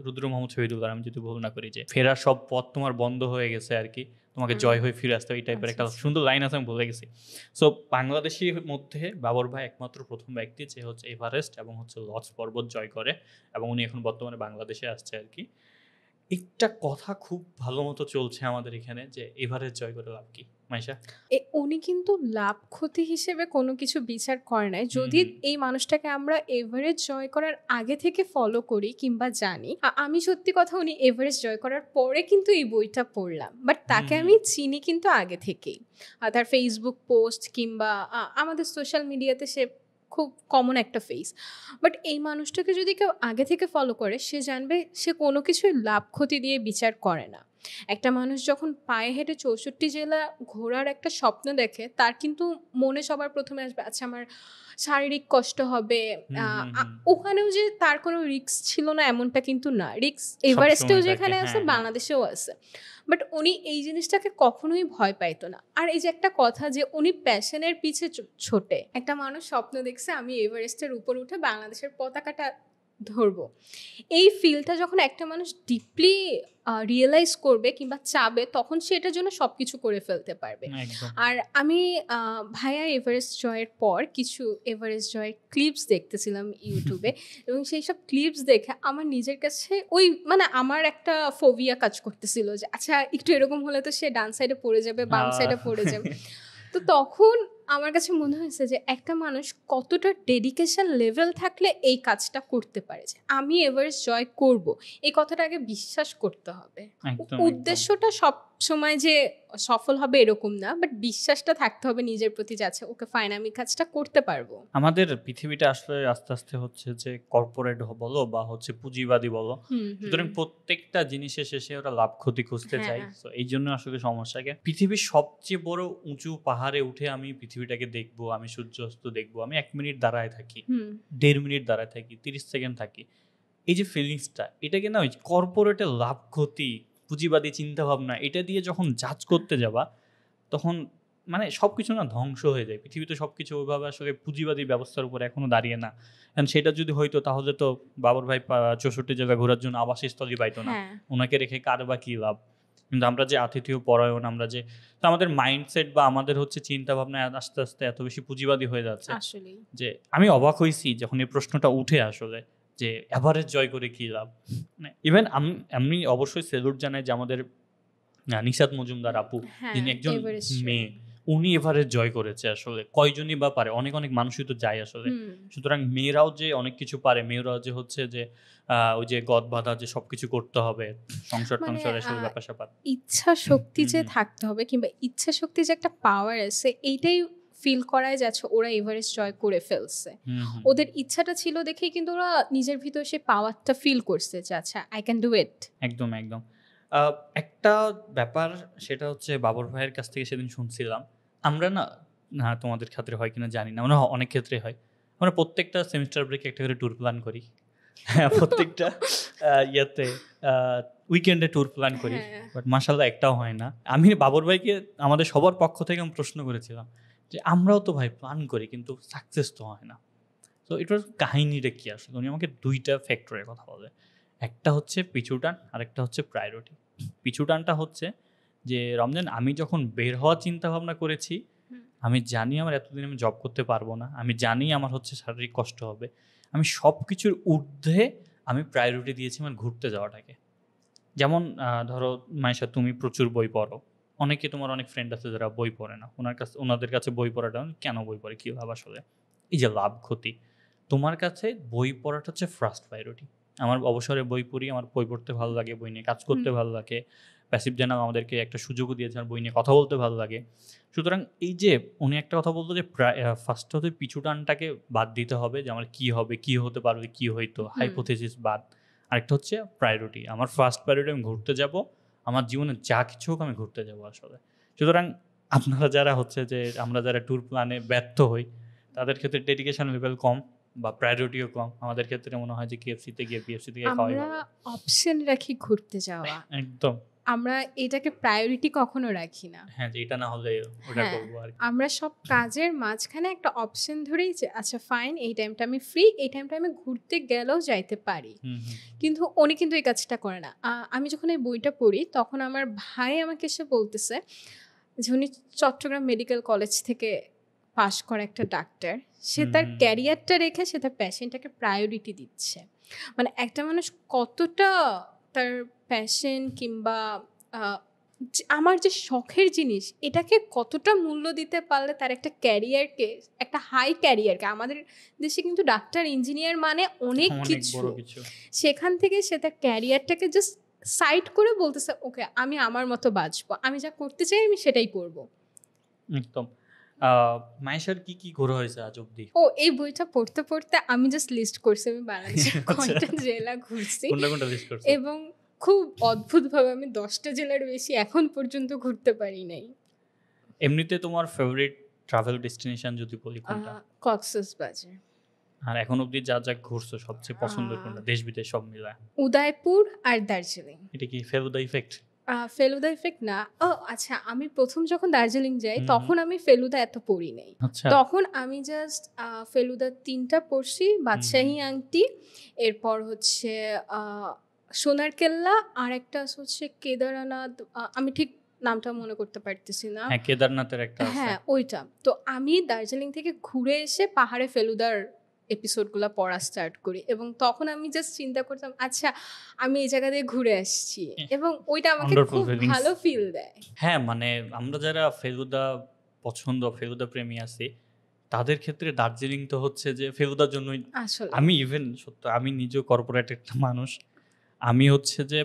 রুদ্র মোহাম্মদ শহীদুল্লাহ, আমি যদি ভুল না করি, যে ফেরার সব পথ তোমার বন্ধ হয়ে গেছে আরকি। তোমাকে হুম। জয় হয়ে ফিরে আসতে হবে, এই টাইপের আচ্ছা, একটা আচ্ছা। সুন্দর লাইন আছে, আমি ভুলে গেছি। সো বাংলাদেশীর মধ্যে বাবর ভাই একমাত্র ১ম ব্যক্তি যে হচ্ছে এভারেস্ট এবং হচ্ছে লর্ডস পর্বত জয় করে এবং উনি এখন বর্তমানে বাংলাদেশে আসছে আরকি। একটা কথা খুব ভালো মতো চলছে আমাদের এখানে যে এভারেজ জয় করে লাভ কি, মাইশা? উনি কিন্তু লাভ ক্ষতি হিসেবে কোনো কিছু বিচার করে নাই। যদি এই মানুষটাকে আমরা এভারেজ জয় করার আগে থেকে ফলো করি কিংবা জানি, আমি সত্যি কথা উনি এভারেজ জয় করার পরে কিন্তু এই বইটা পড়লাম, বাট তাকে আমি চিনি কিন্তু আগে থেকেই। তার ফেসবুক পোস্ট কিংবা আমাদের সোশ্যাল মিডিয়াতে সে খুব কমন একটা ফেস। বাট এই মানুষটাকে যদি কেউ আগে থেকে ফলো করে, সে জানবে সে কোনো কিছুই লাভ ক্ষতি দিয়ে বিচার করে না। একটা মানুষ যখন পায়ে হেঁটে 64 জেলা ঘোরার একটা স্বপ্ন দেখে, তার কিন্তু মনে সবার প্রথমে আসবে আচ্ছা আমার শারীরিক কষ্ট হবে। ওখানেও যে তার কোনো রিস্ক ছিল না এমনটা কিন্তু না, রিস্ক এভারেস্টেও যেখানে আছে বাংলাদেশেও আছে। বাট উনি এই জিনিসটাকে কখনোই ভয় পাইতো না। আর এই যে একটা কথা যে উনি প্যাশনের পিছে ছোটে, একটা মানুষ স্বপ্ন দেখছে আমি এভারেস্টের উপর উঠে বাংলাদেশের পতাকাটা ধরবো, এই ফিলটা যখন একটা মানুষ ডিপলি রিয়েলাইজ করবে কিংবা চাবে, তখন সে এটার জন্য সব কিছু করে ফেলতে পারবে। আর আমি ভাইয়া এভারেস্ট জয়ের পর কিছু এভারেস্ট জয়ের ক্লিপস দেখতেছিলাম ইউটিউবে এবং সেই সব ক্লিপস দেখে আমার নিজের কাছে ওই মানে আমার একটা ফোবিয়া কাজ করতেছিল যে আচ্ছা একটু এরকম হলে তো সে ডান সাইডে পড়ে যাবে, বাম সাইডে পড়ে যাবে। তো তখন আমার কাছে মনে হয়েছে যে একটা মানুষ কতটা ডেডিকেশন লেভেল থাকলে এই কাজটা করতে পারে, যে আমি এভারেস্ট জয় করব, এই কথাটা আগে বিশ্বাস করতে হবে। উদ্দেশ্যটা সব সময় যে সফল হবে এরকম না, বাট বিশ্বাসটা থাকতে হবে নিজের প্রতি, যাচ্ছে ওকে ফাইন আমি কাজটা করতে পারবো। আমাদের পৃথিবীটা আসলে আস্তে আস্তে হচ্ছে যে কর্পোরেট বলো বা হচ্ছে পুঁজিবাদী বলো, সুতরাং প্রত্যেকটা জিনিসের শেষে ওরা লাভ ক্ষতি খুঁজতে চায়। তো এই জন্য আসলে সমস্যাকে পৃথিবীর সবচেয়ে বড় উঁচু পাহাড়ে উঠে আমি পৃথিবীটাকে দেখবো, আমি সূর্যাস্ত দেখবো, আমি 1 মিনিট দাঁড়ায় থাকি, 1.5 মিনিট দাঁড়ায় থাকি, 30 সেকেন্ড থাকি, এই যে ফিলিংসটা, এটাকে না ওই কর্পোরেটের লাভ ক্ষতি পুঁজিবাদী চিন্তা ভাবনা এটা দিয়ে যখন জাজ করতে যাবা, তখন মানে সবকিছু না ধ্বংস হয়ে যায়। পৃথিবীতে সবকিছু ওইভাবে আসলে পুঁজিবাদী ব্যবস্থার উপর এখনো দাঁড়িয়ে না। কারণ সেটা যদি হইতো তাহলে তো বাবর ভাই 64 জায়গা ঘোরার জন্য আবাসস্থলই পাইতো না, ওনাকে রেখে কার বা কি লাভ। কিন্তু আমরা যে আতিথেয় পরায়ণ, আমরা যে তো আমাদের মাইন্ডসেট বা আমাদের হচ্ছে চিন্তা ভাবনা আস্তে আস্তে এত বেশি পুঁজিবাদী হয়ে যাচ্ছে যে আমি অবাক হয়েছি যখন এই প্রশ্নটা উঠে আসলে যে এভারেজ জয় করে কি লাভ। ইভেন আমি অবশ্যই সেলুট জানাই যে আমাদের নিশাত মজুমদার আপু, যিনি একজন মেয়ে, উনি এভারেজ জয় করেছে। আসলে কয়জনই বা পারে, অনেক অনেক মানুষই তো যায় আসলে। সুতরাং মেয়েরাও যে অনেক কিছু পারে, মেয়েরাও যে হচ্ছে যে ওই যে গদ বাঁধা যে সবকিছু করতে হবে, সংসার টংসার আসলে ব্যাপার স্যাপার, ইচ্ছা শক্তি যে থাকতে হবে কিংবা ইচ্ছা শক্তি যে একটা পাওয়ার আছে, এইটাই ফিল করাই যাচ্ছে ওরা এভারেস্ট জয় করে ফেলছে। ওদের ইচ্ছাটা ছিল দেখেই কিন্তু ওরা নিজের ভিতর সেই পাওয়ারটা ফিল করছে যে আচ্ছা আই ক্যান ডু ইট। একদম একদম। একটা ব্যাপার সেটা হচ্ছে বাবর ভাইয়ের কাছ থেকে সেদিন শুনছিলাম, আমরা না তোমাদের ক্ষেত্রে হয় কিনা জানি না, মানে অনেক ক্ষেত্রে হয়, আমরা প্রত্যেকটা সেমিস্টার ব্রেকে একটা করে ট্যুর প্ল্যান করি। প্রত্যেকটা ইয়াতে উইকেন্ডে ট্যুর প্ল্যান করি, বাট মাশাআল্লাহ একটাও হয় না। আমি বাবর ভাইকে আমাদের সবার পক্ষ থেকে আমি প্রশ্ন করেছিলাম যে আমরাও তো ভাই প্ল্যান করি কিন্তু সাকসেস তো হয় না। তো এটার কাহিনীটা কি আসলে? উনি আমাকে 2টা ফ্যাক্টরের কথা বলে, একটা হচ্ছে পিছুটান আর একটা হচ্ছে প্রায়োরিটি। পিছুটানটা হচ্ছে যে রমজান আমি যখন বের হওয়ার চিন্তা ভাবনা করেছি, আমি জানি আমার এতদিন আমি জব করতে পারবো না, আমি জানি আমার হচ্ছে শারীরিক কষ্ট হবে, আমি সব কিছুর ঊর্ধ্বে আমি প্রায়োরিটি দিয়েছি আমার ঘুরতে যাওয়াটাকে। যেমন ধরো মাইশা, তুমি প্রচুর বই পড়ো, অনেকে তোমার অনেক ফ্রেন্ড আছে যারা বই পড়ে না, ওনাদের কাছে বই পড়াটা কেন বই পড়ে কী লাভ আসলে? এই যে লাভ ক্ষতি, তোমার কাছে বই পড়াটা হচ্ছে ফার্স্ট প্রায়োরিটি। আমার অবসরে বই পড়ি, আমার বই পড়তে ভালো লাগে, বই নিয়ে কাজ করতে ভালো লাগে, প্যাসিভ জার্নাল আমাদেরকে একটা সুযোগও দিয়েছে আর বই নিয়ে কথা বলতে ভালো লাগে। সুতরাং এই যে উনি একটা কথা বলতো যে ফার্স্ট হতে পিছু টানটাকে বাদ দিতে হবে, যে আমার কী হবে, কী হতে পারবে, কী হইতো, হাইপোথেসিস বাদ। আরেকটা হচ্ছে প্রায়োরিটি, আমার ফার্স্ট প্রায়োরিটি আমি ঘুরতে যাব, আমার জীবনে যা কিছু হোক আমি ঘুরতে যাব আসলে। সুতরাং আপনারা যারা হচ্ছে যে আমরা যারা ট্যুর প্ল্যানে ব্যর্থ হই, তাদের ক্ষেত্রে ডেডিকেশন লেভেল কম বা প্রায়োরিটিও কম। আমাদের ক্ষেত্রে মনে হয় যে কেএফসিতে গিয়ে বিএফসি থেকে খাওয়াই আমরা অপশন রাখি ঘুরতে যাওয়া, একদম আমরা এটাকে প্রায়োরিটি কখনো রাখি না। হ্যাঁ, যে এটা না হলে ওটা করব আর আমরা সব কাজের মাঝখানে একটা অপশন ধরেই যে আচ্ছা ফাইন এই টাইমটা আমি ফ্রি, এই টাইমটা আমি ঘুরতে গেলেও যাইতে পারি। কিন্তু উনি কিন্তু এই কাজটা করে না। আমি যখন এই বইটা পড়ি তখন আমার ভাই আমাকে এসে বলতেছে যে উনি চট্টগ্রাম মেডিকেল কলেজ থেকে পাশ করা একটা ডাক্তার, সে তার ক্যারিয়ারটা রেখে সে তার প্যাশনটাকে প্রায়োরিটি দিচ্ছে। মানে একটা মানুষ কতটা তার প্যাশন কিংবা আমার যে শখের জিনিস এটাকে কতটা মূল্য দিতে পারলে তার একটা ক্যারিয়ারকে, একটা হাই ক্যারিয়ারকে, আমাদের দেশে কিন্তু ডাক্তার ইঞ্জিনিয়ার মানে অনেক কিছু, সেখান থেকে সে তার ক্যারিয়ারটাকে জাস্ট সাইড করে বলতেছে ওকে আমি আমার মতো বাঁচবো, আমি যা করতে চাই আমি সেটাই করব। একদম। মায়েশার কি কি ঘোরা হয়েছে আজ অব্দি? এই বইটা পড়তে পড়তে আমি জাস্ট লিস্ট করছি আমি বাংলাদেশের কয়টা জেলা ঘুরছি, কোনটা লিস্ট করছো? এবং খুব অদ্ভুতভাবে আমি 10টা জেলার বেশি এখন পর্যন্ত ঘুরতে পারি নাই। এমনিতে তোমার ফেভারিট ট্রাভেল ডেস্টিনেশন যদি বলি কোনটা? কক্সবাজার। আর এখন অবধি যা যা ঘুরছো সবচেয়ে পছন্দের কোনটা, দেশ বিদেশ সব মিলায়? উদয়পুর আর দার্জিলিং। এটা কি ফেলুদা ইফেক্ট? ফেলুদা ইফেক্ট না, আচ্ছা আমি প্রথম যখন দার্জিলিং যাই তখন আমি ফেলুদা এত পড়ি নাই। তখন আমি জাস্ট ফেলুদা 3টা পড়ছি, বাদশাহী আংটি, এরপর হচ্ছে সোনার কেল্লা, আর একটা হচ্ছে কেদারনাথ, আমি ঠিক নামটা মনে করতে পারতেছি না। হ্যাঁ কেদারনাথের একটা আছে। হ্যাঁ ওইটা। তো আমি দার্জিলিং থেকে ঘুরে এসে পাহাড়ে ফেলুদার এপিসোডগুলো পড়া স্টার্ট করি, এবং তখন আমি জাস্ট চিন্তা করতাম আচ্ছা আমি এই জায়গা দিয়ে ঘুরে আসছি, এবং ওইটা আমাকে খুব ভালো ফিল দেয়। হ্যাঁ মানে আমরা যারা ফেলুদা পছন্দ, ফেলুদা প্রেমী আছি, তাদের ক্ষেত্রে দার্জিলিং তো হচ্ছে যে ফেলুদার জন্যই। আসলে আমি ইভেন সত্য আমি নিজেও কর্পোরেট একটা মানুষ, আমি হচ্ছে যে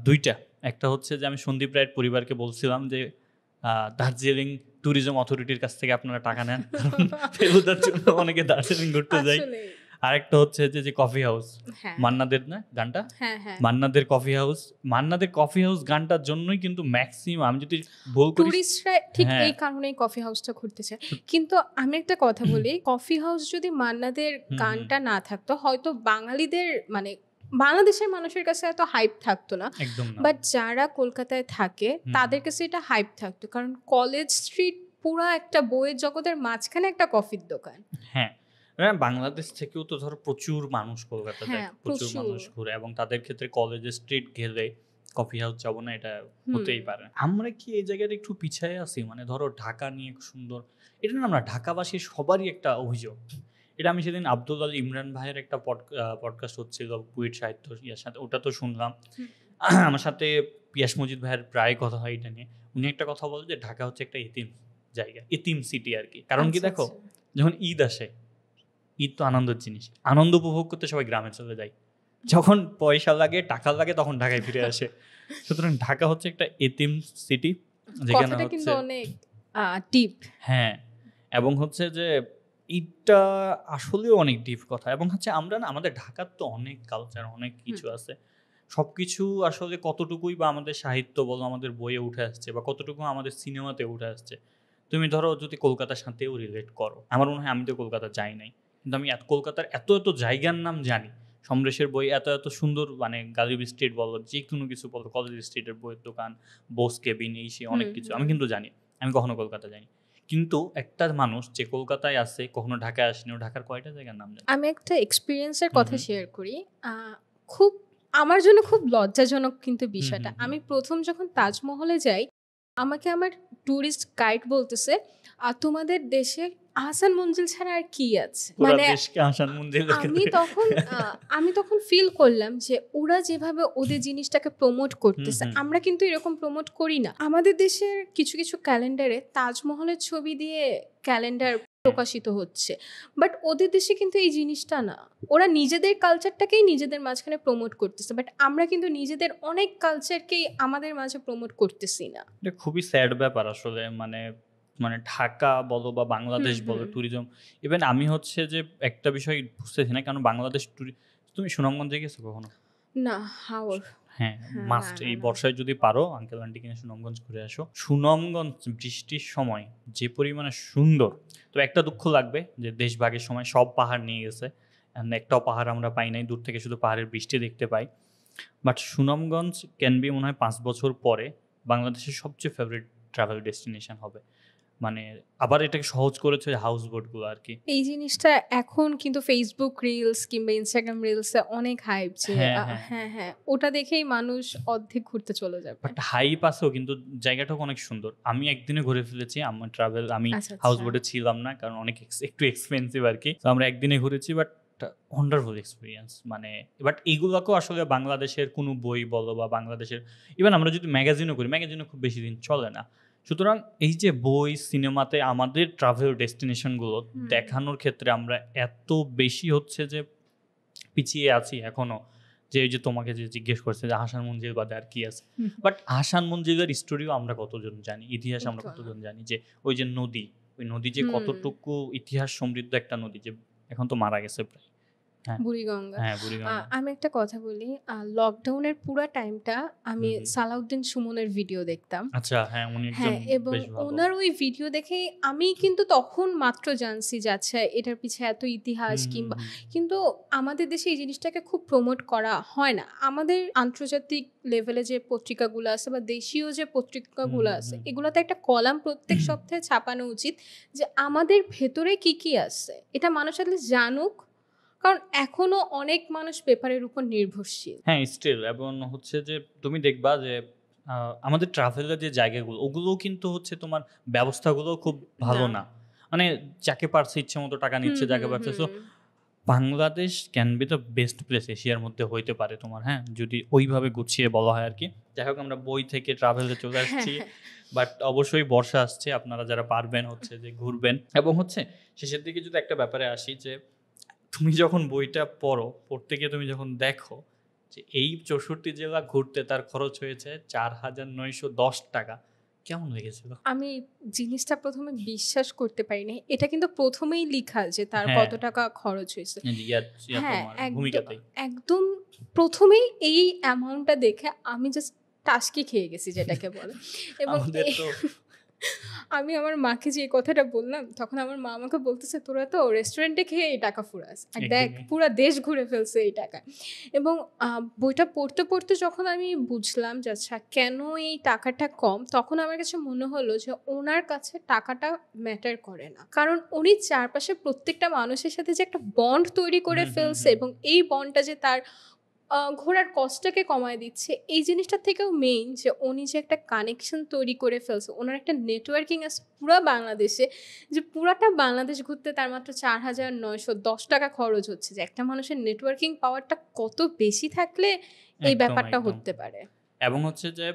দুইটা, একটা হচ্ছে যে আমি সন্দীপ রায়ের পরিবারকে বলছিলাম যে দার্জিলিং ট্যুরিজম অথরিটির কাছ থেকে আপনারা টাকা নেন, ফেলুদার জন্য অনেকে দার্জিলিং ঘুরতে যায়। আরেকটা হচ্ছে যে কফি হাউস, মান্নাদের না গানটা, মান্নাদের কফি হাউস, মান্নাদের কফি হাউস গানটার জন্যই কিন্তু ম্যাক্সিমাম আমি যদি ভুল করি টুরিস্টরা ঠিক এই কারণেই কফি হাউসটা ঘুরতে চায়। কিন্তু আমি একটা কথা বলি, কফি হাউস যদি মান্নাদের গানটা না থাকতো হয়তো বাঙালিদের মানে বাংলাদেশের মানুষের কাছে এত হাইপ থাকতো না, বাট যারা কলকাতায় থাকে তাদের কাছে এটা হাইপ থাকতো, কারণ কলেজ স্ট্রিট পুরো একটা বইয়ের জগতের মাঝখানে একটা কফির দোকান। হ্যাঁ বাংলাদেশ থেকেও তো ধরো প্রচুর মানুষ কলকাতা যায়, প্রচুর মানুষ ঘুরে, এবং তাদের ক্ষেত্রে কলেজের স্ট্রিট গেলে কফি হাউস যাবো না এটা হতেই পারে। আমরা কি এই জায়গায় একটু পিছিয়ে আছি? মানে ধরো ঢাকা নিয়ে সুন্দর, এটা না আমরা ঢাকাবাসীর সবারই একটা অভিযোগ। এটা আমি সেদিন আব্দুল আল ইমরান ভাইয়ের একটা পডকাস্ট হচ্ছিল বুয়েট সাহিত্য ইয়ার সাথে, ওটা তো শুনলাম। আমার সাথে পিয়াস মজিদ ভাইয়ের প্রায় কথা হয় এটা নিয়ে। উনি একটা কথা বলে যে ঢাকা হচ্ছে একটা এতিম জায়গা, এতিম সিটি আর কি। কারণ কি দেখো, যখন ঈদ আসে, ঈদ তো আনন্দের জিনিস, আনন্দ উপভোগ করতে সবাই গ্রামে চলে যায়, যখন পয়সা লাগে টাকা লাগে তখন ঢাকায় ফিরে আসে। সুতরাং ঢাকা হচ্ছে একটা এতিম সিটি, যেখানে হচ্ছে অনেক ডিপ। হ্যাঁ, এবং হচ্ছে যে এটা আসলেও অনেক ডিপ কথা। এবং হচ্ছে আমরা না, আমাদের ঢাকার তো অনেক কালচার, অনেক কিছু আছে, সবকিছু আসলে কতটুকুই বা আমাদের সাহিত্য বলো আমাদের বইয়ে উঠে আসছে, বা কতটুকু আমাদের সিনেমাতে উঠে আসছে। তুমি ধরো যদি কলকাতার সাথেও রিলেট করো, আমার মনে হয়, আমি তো কলকাতা যাই নাই, কিন্তু আমি কলকাতার এত এত জায়গার নাম জানি। সমরেশের বই এত এত সুন্দর, মানে গালিব স্ট্রিট বলো, যে কোনো কিছু বলো, কলেজ স্ট্রিটের বইয়ের দোকান, বোস কেবিন, এই সে অনেক কিছু আমি কিন্তু জানি। আমি কখনো কলকাতা যাইনি, কিন্তু একটা মানুষ যে কলকাতায় আছে, কখনো ঢাকায় আসেনি, ঢাকার কয়টা জায়গার নাম জানি। আমি একটা এক্সপিরিয়েন্সের কথা শেয়ার করি, খুব আমার জন্য খুব লজ্জাজনক কিন্তু বিষয়টা। আমি প্রথম যখন তাজমহলে যাই, আমাকে আমার ট্যুরিস্ট গাইড বলতেছে তোমাদের দেশে আহসান মঞ্জিল ছাড়া আর কি আছে, মানে আমি তখন ফিল করলাম যে ওরা যেভাবে ওদের জিনিসটাকে প্রমোট করতেছে, আমরা কিন্তু এরকম প্রমোট করি না। আমাদের দেশের কিছু কিছু ক্যালেন্ডারে তাজমহলের ছবি দিয়ে ক্যালেন্ডার প্রকাশিত হচ্ছে, বাট ওদের দেশে কিন্তু এই জিনিসটা না, ওরা নিজেদের কালচারটাকেই নিজেদের মাঝখানে প্রমোট করতেছে, বাট আমরা কিন্তু নিজেদের অনেক কালচারকেই আমাদের মাঝে প্রমোট করতেছি না। এটা খুবই স্যাড ব্যাপার আসলে। মানে ঢাকা বলো বা বাংলাদেশ বলো, ট্যুরিজম, ইভেন আমি হচ্ছে যে একটা বিষয় বুঝতেছি না, কারণ বাংলাদেশ তুমি সুনামগঞ্জে গেছো কখনো? না, হাওড়। হ্যাঁ মাস্ট, এই বর্ষায় যদি পারো আঙ্কেল আন্টি কিনে সুনামগঞ্জ ঘুরে আসো। সুনামগঞ্জ বৃষ্টির সময় যে পরিমাণে সুন্দর, তো একটা দুঃখ লাগবে যে দেশভাগের সময় সব পাহাড় নিয়ে গেছে, একটাও পাহাড় আমরা পাই নাই, দূর থেকে শুধু পাহাড়ের বৃষ্টি দেখতে পাই। বাট সুনামগঞ্জ ক্যান বি মনে হয় 5 বছর পরে বাংলাদেশের সবচেয়ে ফেভারিট ট্রাভেল ডেস্টিনেশন হবে। মানে আবার এটাকে সহজ করেছে হাউস বোটগুলো আর কি। এই জিনিসটা এখন কিন্তু ফেসবুক রিলস কিংবা ইনস্টাগ্রাম রিলসে অনেক হাইপ, যে হ্যাঁ ওটা দেখেই মানুষ অর্ধেক ঘুরতে চলে যাবে। বাট হাইপ আছেও, কিন্তু জায়গাটাও অনেক সুন্দর। আমি একদিনে ঘুরে ফেলেছি আমার ট্রাভেল, আমি হাউস বোটে ছিলাম না কারণ অনেক একটু এক্সপেন্সিভ আর কি, তো আমরা একদিনে ঘুরেছি। বাট একটা ওয়ান্ডারফুল এক্সপিরিয়েন্স। মানে বাট এইগুলোকেও আসলে বাংলাদেশের কোনো বই বলো বা বাংলাদেশের ইভেন আমরা যদি ম্যাগাজিনও করি, ম্যাগাজিনও খুব বেশি দিন চলে না। সুতরাং এই যে বই সিনেমাতে আমাদের ট্রাভেল ডেস্টিনেশনগুলো দেখানোর ক্ষেত্রে আমরা এত বেশি হচ্ছে যে পিছিয়ে আছি এখনো। যে ওই যে তোমাকে যে জিজ্ঞেস করছে যে আহসান মঞ্জিল বাদে আর কি আছে, বাট আহসান মঞ্জিলের স্টোরিও আমরা কতজন জানি, ইতিহাস আমরা কতজন জানি, যে ওই যে নদী, ওই নদী যে কতটুকু ইতিহাস সমৃদ্ধ একটা নদী, যে এখন তো মারা গেছে প্রায়। বুড়িগঙ্গা। হ্যাঁ, বুড়িগঙ্গা। আমি একটা কথা বলি, লকডাউনের পুরো টাইমটা আমি সালাউদ্দিন সুমনের ভিডিও দেখতাম। আচ্ছা, হ্যাঁ, উনি একজন এবং বেশ ভালো। ওনার ওই ভিডিও দেখে আমি কিন্তু তখন মাত্র জানছি যে আচ্ছা এটার পিছে এত ইতিহাস কিংবা, কিন্তু আমাদের দেশে এই জিনিসটাকে খুব প্রমোট করা হয় না। আমাদের আন্তর্জাতিক লেভেলে যে পত্রিকাগুলো আছে বা দেশীয় যে পত্রিকাগুলো আছে, এগুলোতে একটা কলাম প্রত্যেক সপ্তাহে ছাপানো উচিত যে আমাদের ভেতরে কি কি আছে, এটা মানুষ আসলে জানুক, কারণ এখনো অনেক মানুষ পেপারের উপর নির্ভরশীল। হ্যাঁ, স্টিল। এবং হচ্ছে যে তুমি দেখবা যে আমাদের ট্রাভেলের যে জায়গাগুলো, ওগুলোও কিন্তু হচ্ছে তোমার ব্যবস্থাগুলো খুব ভালো না। মানে যাকে পারছে ইচ্ছে মতো টাকা নিচ্ছে, যাকে পারছে। So Bangladesh can be the best place এশিয়ার মধ্যে হইতে পারে তোমার, হ্যাঁ, যদি ওইভাবে গুছিয়ে বলা হয় আর কি। যাই হোক, আমরা বই থেকে ট্রাভেলে চলে আসছি, বাট অবশ্যই বর্ষা আসছে, আপনারা যারা পারবেন হচ্ছে যে ঘুরবেন। এবং হচ্ছে শেষের দিকে যদি একটা ব্যাপারে আসি, যে তুমি যখন বইটা পড়তে গিয়ে তুমি যখন দেখো যে এই 64 জেলা ঘুরতে তার খরচ হয়েছে 4,910 টাকা, কেমন লেগেছিল? আমি জিনিসটা প্রথমে বিশ্বাস করতে পারিনি। এটা কিন্তু প্রথমেই লিখা যে তার কত টাকা খরচ হয়েছে। হ্যাঁ, একদম প্রথমেই এই অ্যামাউন্টটা দেখে আমি জাস্ট টাসকি খেয়ে গেছি, যেটাকে বলে। এবং আমি আমার মাকে যে কথাটা বললাম, তখন আমার মা আমাকে বলতেছে তোরা তো রেস্টুরেন্টে খেয়ে এই টাকা ফুরাস, আর দেখ পুরো দেশ ঘুরে ফেলছে এই টাকায়। এবং বইটা পড়তে পড়তে যখন আমি বুঝলাম যে আচ্ছা কেন এই টাকাটা কম, তখন আমার কাছে মনে হলো যে ওনার কাছে টাকাটা ম্যাটার করে না, কারণ উনি চারপাশে প্রত্যেকটা মানুষের সাথে যে একটা বন্ড তৈরি করে ফেলছে, এবং এই বন্ডটা যে তার ঘোরার কষ্টটাকে কমায় দিচ্ছে, এই জিনিসটার থেকেও মেইন যে উনি যে একটা কানেকশন তৈরি করে ফেলছে, ওনার একটা নেটওয়ার্কিং আছে পুরো বাংলাদেশে, যে পুরাটা বাংলাদেশ ঘুরতে তার মাত্র 4,910 টাকা খরচ হচ্ছে। যে একটা মানুষের নেটওয়ার্কিং পাওয়ারটা কত বেশি থাকলে এই ব্যাপারটা হতে পারে। এবং হচ্ছে যে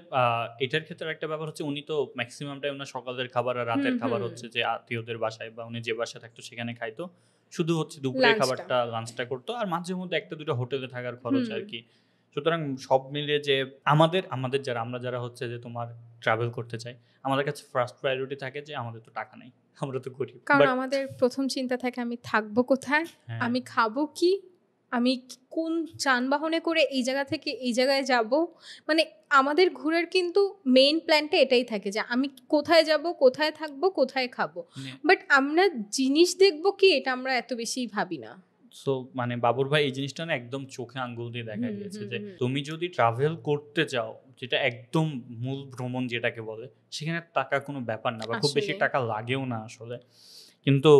এটার ক্ষেত্রে একটা ব্যাপার হচ্ছে, উনি তো ম্যাক্সিমাম টাইম না সকালের খাবার আর রাতের খাবার হচ্ছে যে আত্মীয়দের বাসায় বা উনি যে বাসায় থাকতো সেখানে খাইতো, শুধু হচ্ছে দুপুরের খাবারটা লাঞ্চটা করতো, আর মাঝে মধ্যে একটা দুটো হোটেলে থাকার খরচ আর কি। সুতরাং সব মিলিয়ে যে আমাদের যারা হচ্ছে যে তোমার ট্রাভেল করতে চাই, আমাদের কাছে ফার্স্ট প্রায়োরিটি থাকে যে আমাদের তো টাকা নেই, আমরা তো গরিব। কারণ আমাদের প্রথম চিন্তা থাকে আমি থাকবো কোথায়, আমি খাবো কি, আমি কোন যানবাহনে করে এই জায়গা থেকে এই জায়গায় যাব। মানে আমাদের ঘোরার কিন্তু মেইন প্ল্যানটা এটাই থাকে যে আমি কোথায় যাব, কোথায় থাকবো, কোথায় খাবো, বাট আমরা জিনিস দেখবো কি, এটা আমরা এত বেশি ভাবি না। সো মানে বাবুর ভাই এই জিনিসটা না একদম চোখে আঙ্গুল দিয়ে দেখা গিয়েছে যে তুমি যদি ট্রাভেল করতে চাও, যেটা একদম মূল ভ্রমণ যেটাকে বলে, সেখানে টাকা কোনো ব্যাপার না, বা খুব বেশি টাকা লাগেও না আসলে। কিন্তু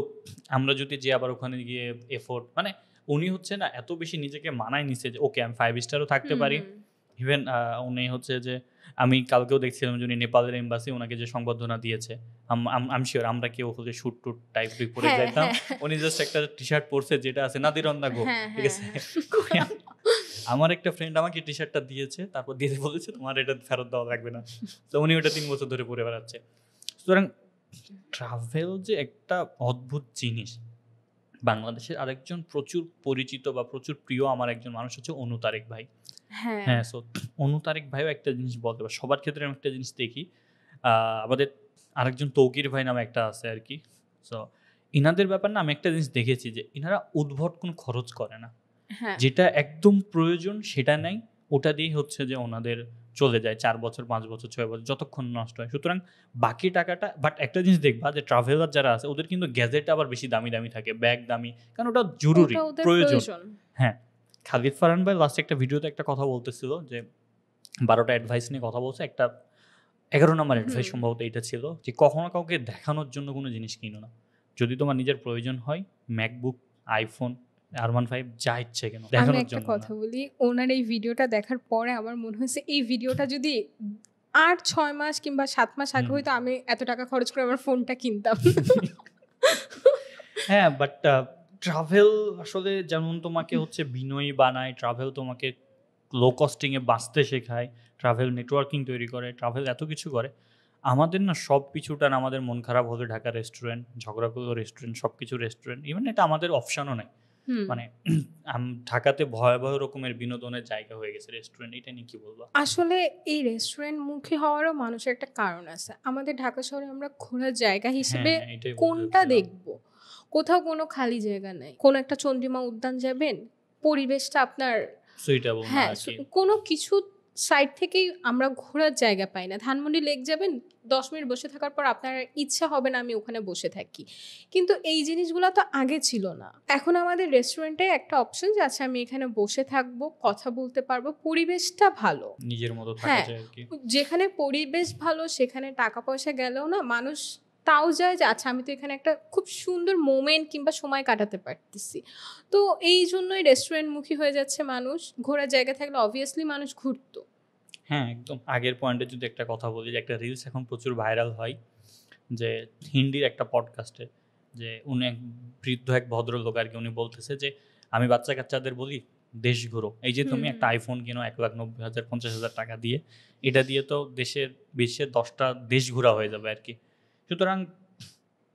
আমরা যদি যে আবার ওখানে গিয়ে এফোর্ট, মানে উনি হচ্ছে না এত বেশি নিজেকে মানায় নিছে যে ওকে আমি 5 স্টারও থাকতে পারি। ইভেন উনি হচ্ছে যে আমি কালকেও দেখছিলাম যে উনি নেপালের এম্বাসি ওনাকে যে সংবর্ধনা দিয়েছে, আমি শিওর আমরা কেউ হলে শুট টুট টাইপ পরে যাইতাম, উনি জাস্ট একটা টি শার্ট পরছে যেটা আছে নাদির অন দা গো, ঠিক আছে। আমার একটা ফ্রেন্ড আমাকে টি শার্টটা দিয়েছে, তারপর দিয়ে বলেছে তোমার এটা ফেরত দেওয়া লাগবে না, তো উনি ওটা 3 বছর ধরে পরে বেড়াচ্ছে। সুতরাং ট্রাভেল যে একটা অদ্ভুত জিনিস। বাংলাদেশের আরেকজন প্রচুর পরিচিত বা প্রচুর প্রিয় আমার একজন মানুষ হচ্ছে অনু তারেক ভাই। হ্যাঁ, সো অনু তারেক ভাইও একটা জিনিস বলতে পারে, সবার ক্ষেত্রে আমি একটা জিনিস দেখি, আমাদের আরেকজন তৌকির ভাই নামে একটা আছে আর কি। সো ইনাদের ব্যাপার না আমি একটা জিনিস দেখেছি যে ইনারা উদ্ভট কোনো খরচ করে না, যেটা একদম প্রয়োজন সেটা নেই, ওটা দিয়ে হচ্ছে যে ওনাদের চলে যায় 4 বছর 5 বছর 6 বছর যতক্ষণ নষ্ট হয়। সুতরাং বাকি টাকাটা, বাট একটা জিনিস দেখবা যে ট্রাভেলার যারা আছে ওদের কিন্তু গ্যাজেট আবার বেশি দামি দামি থাকে, ব্যাগ দামি, কারণ ওটা জরুরি প্রয়োজন। হ্যাঁ, খালিদ ফারহান ভাই লাস্ট একটা ভিডিওতে একটা কথা বলতেছিল যে 12টা অ্যাডভাইস নিয়ে কথা বলছে, একটা 11 নম্বর অ্যাডভাইস সম্ভবত এটা ছিল যে কখনো কাউকে দেখানোর জন্য কোনো জিনিস কিনো না, যদি তোমার নিজের প্রয়োজন হয় ম্যাকবুক, আইফোন, R15 যা ইচ্ছে কেন, দেখানোর জন্য। একটা কথা বলি, ওনার এই ভিডিওটা দেখার পরে আমার মনে হয়েছে এই ভিডিওটা যদি 8-6 মাস কিংবা 7 মাস আগে হয়তো আমি এত টাকা খরচ করে আমার ফোনটা কিনতাম। হ্যাঁ, বাট ট্রাভেল আসলে যেমন তোমাকে হচ্ছে বিনয়ী বানায়, ট্রাভেল তোমাকে লো কস্টিংয়ে বাঁচতে শেখায়, ট্রাভেল নেটওয়ার্কিং তৈরি করে, ট্রাভেল এত কিছু করে। আমাদের না সব কিছুটা না, আমাদের মন খারাপ হলে ঢাকা রেস্টুরেন্ট, ঝগড়া করলো রেস্টুরেন্ট, সব কিছু রেস্টুরেন্ট, ইভেন এটা আমাদের অপশানও নাই। হুম। মানে ঢাকাতে ভয়াবহ রকমের বিনোদনের জায়গা হয়ে গেছে রেস্টুরেন্ট, এটা নিয়ে কি বলবো? আসলে এই রেস্টুরেন্ট মুখী হওয়ারও মানুষের একটা কারণ আছে। আমাদের ঢাকা শহরে আমরা ঘোরার জায়গা হিসেবে হ্যাঁ, এটাই বলতে কোনটা চাচ্ছিলাম। দেখব? কোথাও কোনো খালি জায়গা নাই। কোনো একটা চন্দ্রিমা উদ্যান যাবেন, পরিবেশটা আপনার সুইটেবল না হ্যাঁ, আর কি। কোনো কিছু সাইড থেকেই আমরা ঘোরার জায়গা পাই না। ধানমন্ডি লেক যাবেন, ১০ মিনিট বসে থাকার পর আপনার ইচ্ছা হবে না আমি ওখানে বসে থাকি। কিন্তু এই জিনিসগুলো তো আগে ছিল না। এখন আমাদের রেস্টুরেন্টে একটা অপশন যে আচ্ছা আমি এখানে বসে থাকবো, কথা বলতে পারবো, পরিবেশটা ভালো। নিজের মতো থাকা হ্যাঁ, যায় আর কি। যেখানে পরিবেশ ভালো সেখানে টাকা পয়সা গেলেও না মানুষ তাও যায় যে আচ্ছা আমি তো এখানে একটা খুব সুন্দর মোমেন্ট কিংবা সময় কাটাতে পারতেছি। তো এই জন্যই রেস্টুরেন্টমুখী হয়ে যাচ্ছে মানুষ। ঘোরার জায়গা থাকলে অবভিয়াসলি মানুষ ঘুরতো। হ্যাঁ, একদম আগের পয়েন্টে যদি একটা কথা বলি, যে একটা রিলস এখন প্রচুর ভাইরাল হয়, যে হিন্দির একটা পডকাস্টে, যে উনি এক বৃদ্ধ এক ভদ্রলোক আর কি, উনি বলতেছে যে আমি বাচ্চা কাচ্চাদের বলি দেশ ঘুরো, এই যে তুমি একটা আইফোন কিনো 1,90,000 50,000 টাকা দিয়ে, এটা দিয়ে তো বিশ্বের 10টা দেশ ঘোরা হয়ে যাবে আর কি। সুতরাং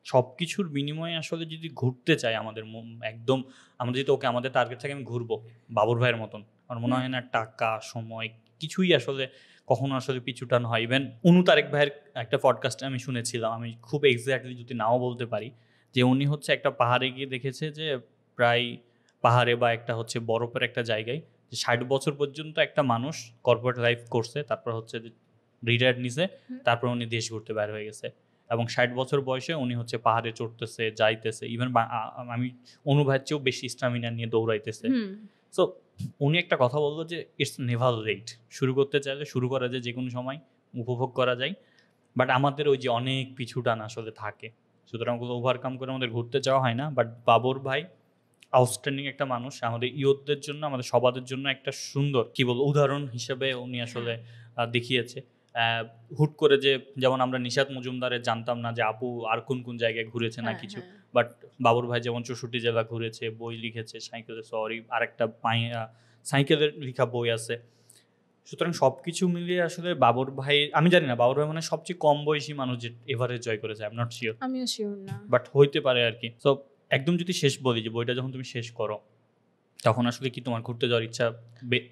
সব কিছুর বিনিময়ে আসলে যদি ঘুরতে চাই আমাদের একদম, আমরা যদি ওকে আমাদের টার্গেট থাকে আমি ঘুরবো বাবুর ভাইয়ের মতন, আমার মনে হয় না টাকা সময় কিছুই আসলে কখনো আসলে পিছুটান হয়। ইভেন অনু তারেক ভাইয়ের একটা পডকাস্টে আমি শুনেছিলাম, আমি খুব এক্স্যাক্টলি যদি নাও বলতে পারি, যে উনি হচ্ছে একটা পাহাড়ে গিয়ে দেখেছে যে প্রায় পাহাড়ে বা একটা হচ্ছে বরফের একটা জায়গায়, যে 60 বছর পর্যন্ত একটা মানুষ কর্পোরেট লাইফ করছে, তারপর হচ্ছে রিটায়ার্ড নিছে, তারপর উনি দেশ ঘুরতে বের হয়ে গেছে, এবং 60 বছর বয়সে উনি হচ্ছে পাহাড়ে চড়তেছে, যাইতেছে, ইভেন আমি অনুভবের চেয়েও বেশি স্টামিনা নিয়ে দৌড়াইতেছে। সো উনি একটা কথা বললো যে ইটস নেভার লেট, শুরু করতে চাইলে শুরু করা যায় যে কোনো সময়, উপভোগ করা যায়, বাট আমাদের ওই যে অনেক পিছুটান আসলে থাকে, সুতরাং ওগুলো ওভারকাম করে আমাদের ঘুরতে যাওয়া হয় না। বাট বাবর ভাই আউটস্ট্যান্ডিং একটা মানুষ, আমাদের ইয়ুথদের জন্য, আমাদের সবাদের জন্য একটা সুন্দর কি বলবো উদাহরণ হিসেবে উনি আসলে দেখিয়েছে। হুট করে যে যেমন আমরা নিশাত মজুমদারের জানতাম না যে আপু আর কোন কোন জায়গায় ঘুরেছে না কিছু, বাট বাবর ভাই যেমন 64 জেলা ঘুরেছে, বই লিখেছে, আরেকটা সাইকেলের লেখা বই আছে। সুতরাং সবকিছু মিলিয়ে আসলে বাবর ভাই, আমি জানি না বাবর ভাই মানে সবচেয়ে কম বয়সী মানুষ যে এভারেস্ট জয় করেছে, আই এম নট শিওর, আমিও শিওর না, বাট হইতে পারে আর কি। সো একদম যদি শেষ বলি, যে বইটা যখন তুমি শেষ করো তখন আসলে কি তোমার ঘুরতে যাওয়ার ইচ্ছা,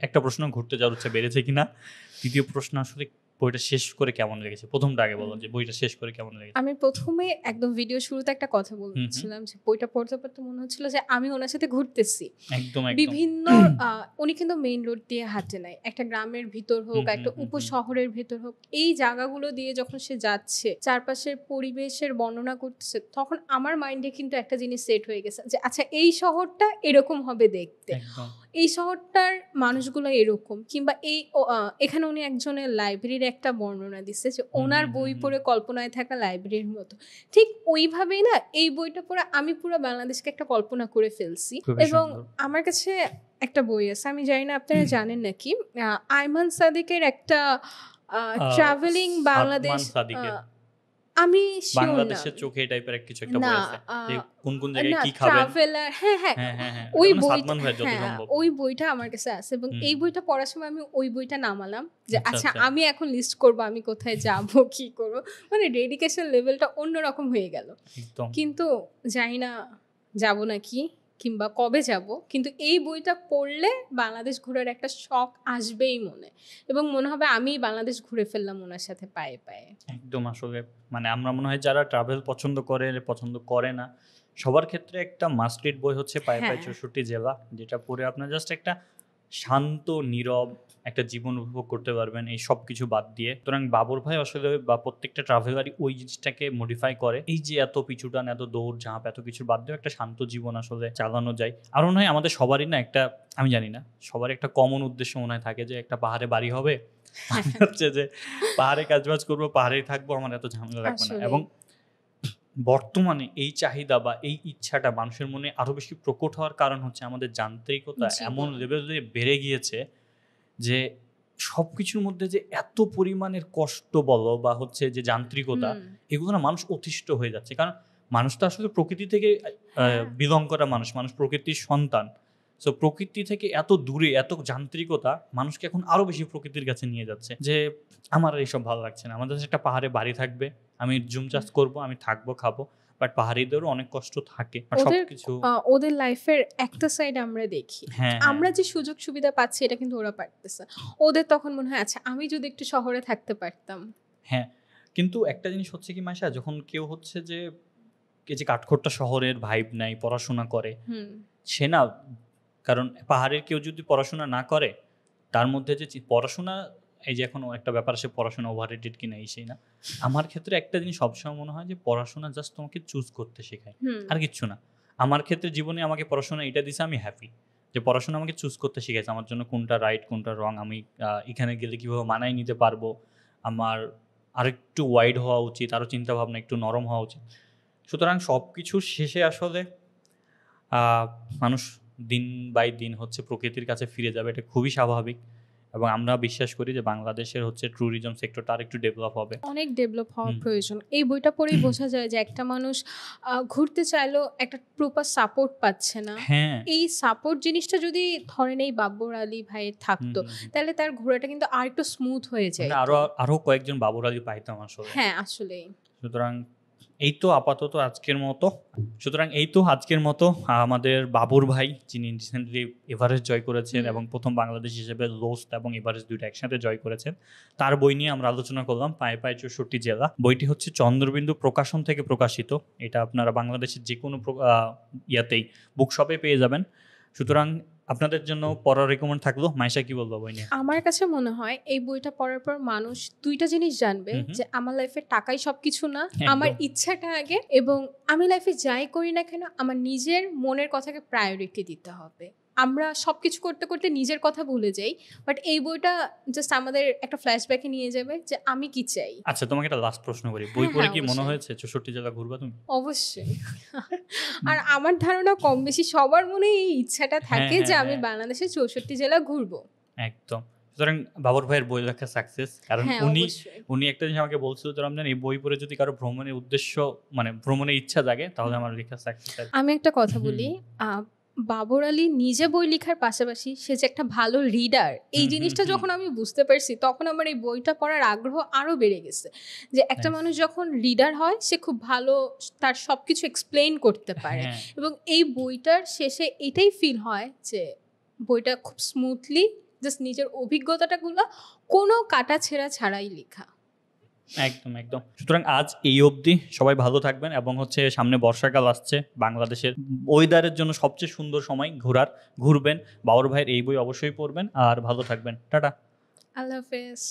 একটা প্রশ্ন, ঘুরতে যাওয়ার ইচ্ছা বেড়েছে কিনা, দ্বিতীয় প্রশ্ন আসলে বইটা শেষ করে কেমন লেগেছে, প্রথমটা আগে বলো যে বইটা শেষ করে কেমন লেগেছে। আমি প্রথমে একদম ভিডিও শুরুতে একটা কথা বলছিলাম যে বইটা পড়তে পড়তে মনে হচ্ছিল যে আমি ওনার সাথে ঘুরতেছি একদম বিভিন্ন উনি কিন্তু মেইন রোড দিয়ে হাঁটে নাই, একটা গ্রামের ভিতর হোক, একটা উপশহরের ভিতর হোক, এই জায়গাগুলো দিয়ে যখন সে যাচ্ছে, চারপাশের পরিবেশের বর্ণনা করতেছে, তখন আমার মাইন্ডে কিন্তু একটা জিনিস সেট হয়ে গেছে যে আচ্ছা এই শহরটা এরকম হবে দেখতে, এই শহরটার মানুষগুলো এরকম, কিংবা এই এখানে উনি একজনের লাইব্রেরির একটা বর্ণনা দিচ্ছে যে ওনার বই পড়ে কল্পনায় থাকা লাইব্রেরির মতো, ঠিক ওইভাবেই না এই বইটা পড়ে আমি পুরো বাংলাদেশকে একটা কল্পনা করে ফেলছি। এবং আমার কাছে একটা বই আছে, আমি জানি না আপনারা জানেন নাকি, আইমান সাদিকের একটা ট্রাভেলিং বাংলাদেশ, আমি বাংলাদেশের চোখে টাইপের কিছু একটা বই আছে যে কোন কোন জায়গায় কি খাবেন, ট্রাভেলার, হ্যাঁ ওই বইটা, ওই বইটা আমার কাছে আছে, এবং এই বইটা পড়ার সময় আমি ওই বইটা নামালাম যে আচ্ছা আমি এখন লিস্ট করব আমি কোথায় যাব কি করব, মানে ডেডিকেশন লেভেলটা অন্যরকম হয়ে গেল। কিন্তু জানি না যাব নাকি কিংবা কবে যাব, কিন্তু এই বইটা পড়লে বাংলাদেশ ঘোরার একটা শখ আসবেই মনে, এবং মনে হবে আমি বাংলাদেশ ঘুরে ফেললাম ওনার সাথে পায়ে পায়ে। একদম আসলে মানে আমরা মনে হয় যারা ট্রাভেল পছন্দ করে না, সবার ক্ষেত্রে একটা মাস্ট রিড বই হচ্ছে পায়ে পায়ে 64 জেলা, যেটা পড়ে আপনার জাস্ট একটা শান্ত নীরব একটা জীবন উপভোগ করতে পারবেন এই সব কিছু বাদ দিয়ে। সুতরাং বাবর ভাই আসলে বা প্রত্যেকটা ট্রাভেলারই ওই জিনিসটাকে মডিফাই করে, এই যে এত পিছুটান, এত দৌড় ঝাঁপ, এত কিছুর বাদ দিয়ে একটা শান্ত জীবন আসলে চালানো যায়। আর মনে হয় আমাদের সবারই না একটা, আমি জানি না, সবারই একটা কমন উদ্দেশ্য মনে হয় থাকে যে একটা পাহাড়ে বাড়ি হবে, হচ্ছে যে পাহাড়ে কাজবাজ করবো, পাহাড়েই থাকবো, আমার এত ঝামেলা লাগবে না। এবং বর্তমানে এই চাহিদা বা এই ইচ্ছাটা মানুষের মনে আরো বেশি প্রকট হওয়ার কারণ হচ্ছে আমাদের যান্ত্রিকতা এমন লেভেলে বেড়ে গিয়েছে যে সবকিছুর মধ্যে যে এত পরিমাণের কষ্ট বলো বা হচ্ছে যে যান্ত্রিকতা, এগুলো না মানুষ অতিষ্ঠ হয়ে যাচ্ছে। কারণ মানুষ তো আসলে প্রকৃতি থেকে বিলং করা মানুষ, মানুষ প্রকৃতির সন্তান। সো প্রকৃতি থেকে এত দূরে, এত যান্ত্রিকতা মানুষকে এখন আরো বেশি প্রকৃতির কাছে নিয়ে যাচ্ছে, যে আমার এইসব ভালো লাগছে না। আমাদের একটা পাহাড়ে বাড়ি থাকবে, আমি জুম চাষ করবো, আমি থাকবো খাবো, বাট পাহাড়িদেরও অনেক কষ্ট থাকে সবকিছু। ওদের লাইফের একটা সাইড আমরা দেখি, আমরা যে সুযোগ সুবিধা পাচ্ছি এটা কিন্তু ওরা পারতেছে। ওদের তখন মনে হয় আচ্ছা আমি যদি একটু শহরে থাকতে পারতাম। হ্যাঁ, কিন্তু একটা জিনিস হচ্ছে কি মাইশা, যখন কেউ হচ্ছে যে কাঠখোট্টা শহরের ভাইব নাই, পড়াশোনা করে, সে না, কারণ পাহাড়ের কেউ যদি পড়াশোনা না করে, তার মধ্যে যে পড়াশোনা, এই যে এখন একটা ব্যাপার আসে পড়াশোনা ওভাররেটেড কিনা, এই সেই না। আমার ক্ষেত্রে একটা জিনিস সবসময় মনে হয় যে পড়াশোনা জাস্ট তোমাকে চুজ করতে শেখায়, আর কিচ্ছু না। আমার ক্ষেত্রে জীবনে আমাকে পড়াশোনা এটা দিছে, আমি হ্যাপি যে পড়াশোনা আমাকে চুজ করতে শিখাইছে আমার জন্য কোনটা রাইট কোনটা রং, আমি এখানে গেলে কীভাবে মানায় নিতে পারবো, আমার আরেকটু ওয়াইড হওয়া উচিত, আরও চিন্তাভাবনা একটু নরম হওয়া উচিত। সুতরাং সব কিছুর শেষে আসলে মানুষ দিন বাই দিন হচ্ছে প্রকৃতির কাছে ফিরে যাবে, এটা খুবই স্বাভাবিক। এবং আমরা বিশ্বাস করি যে বাংলাদেশের হচ্ছে ট্যুরিজম সেক্টরটা আর একটু ডেভেলপ হবে, অনেক ডেভেলপ হওয়ার প্রয়োজন। এই বইটা পড়েই বোঝা যায় যে একটা মানুষ ঘুরতে চাইলেও একটা প্রপার সাপোর্ট পাচ্ছে না। এই সাপোর্ট জিনিসটা যদি ধরেন এই বাবর আলী ভাইয়ের থাকতো, তাহলে তার ঘোরাটা কিন্তু আর একটু স্মুথ হয়ে যায়। আরো কয়েকজন বাবর আলী পাইতাম আসলে। হ্যাঁ আসলে। সুতরাং এই তো আপাতত আজকের মতো আমাদের বাবুর ভাই, যিনি রিসেন্টলি এভারেস্ট জয় করেছেন এবং প্রথম বাংলাদেশ হিসেবে লোস্ট এবং এভারেস্ট দুইটা একসাথে জয় করেছেন, তার বই নিয়ে আমরা আলোচনা করলাম, পায়ে পায়ে 64 জেলা। বইটি হচ্ছে চন্দ্রবিন্দু প্রকাশন থেকে প্রকাশিত। এটা আপনারা বাংলাদেশের যে কোনো ইয়াতেই বুক শপে পেয়ে যাবেন। সুতরাং আপনাদের জন্য পড়ার রেকমেন্ড থাকলো। মাইশা কি বলবো বই নিয়ে? আমার কাছে মনে হয় এই বইটা পড়ার পর মানুষ দুইটা জিনিস জানবে, যে আমার লাইফে টাকাই সবকিছু না, আমার ইচ্ছাটা আগে, এবং আমি লাইফে যাই করি না কেন আমার নিজের মনের কথাকে প্রায়োরিটি দিতে হবে। আমরা সবকিছু করতে করতে নিজের কথা ভুলে যাই, বাট এই বইটা জাস্ট আমাদের একটা ফ্ল্যাশব্যাকে নিয়ে যাবে যে আমি কি চাই। আচ্ছা, তোমাকে একটা লাস্ট প্রশ্ন করি, বই পড়ে কি মনে হয়েছে 64 জেলা ঘুরবা তুমি? অবশ্যই। আর আমার ধারণা কম বেশি সবার মনে এই ইচ্ছাটা থাকে যে আমি বাংলাদেশের 64 জেলা ঘুরবো। একদম। সুতরাং বাবর ভাইয়ের বই লেখা সাকসেস, কারণ উনি একটা জিনিস আমাকে বলছিল যে রমজান, এই বই পড়ে যদি কারো ভ্রমণের উদ্দেশ্য, মানে ভ্রমণের ইচ্ছা জাগে, তাহলে আমার লেখা সাকসেস। আমি একটা কথা বলি, বাবর আলী নিজে বই লেখার পাশাপাশি সে যে একটা ভালো রিডার, এই জিনিসটা যখন আমি বুঝতে পারছি, তখন আমার এই বইটা পড়ার আগ্রহ আরো বেড়ে গেছে। যে একটা মানুষ যখন রিডার হয়, সে খুব ভালো তার সবকিছু এক্সপ্লেইন করতে পারে, এবং এই বইটার শেষে এটাই ফিল হয় যে বইটা খুব স্মুথলি জাস্ট নিজের অভিজ্ঞতাটাগুলো কোনো কাটা ছেঁড়া ছাড়াই লেখা। একদম একদম। সুতরাং আজ এই অবধি, সবাই ভালো থাকবেন, এবং হচ্ছে সামনে বর্ষাকাল আসছে, বাংলাদেশের ওয়েদারের জন্য সবচেয়ে সুন্দর সময় ঘুরবেন। বাবর ভাইয়ের এই বই অবশ্যই পড়বেন, আর ভালো থাকবেন। টাটা, আল্লাহ হাফেজ।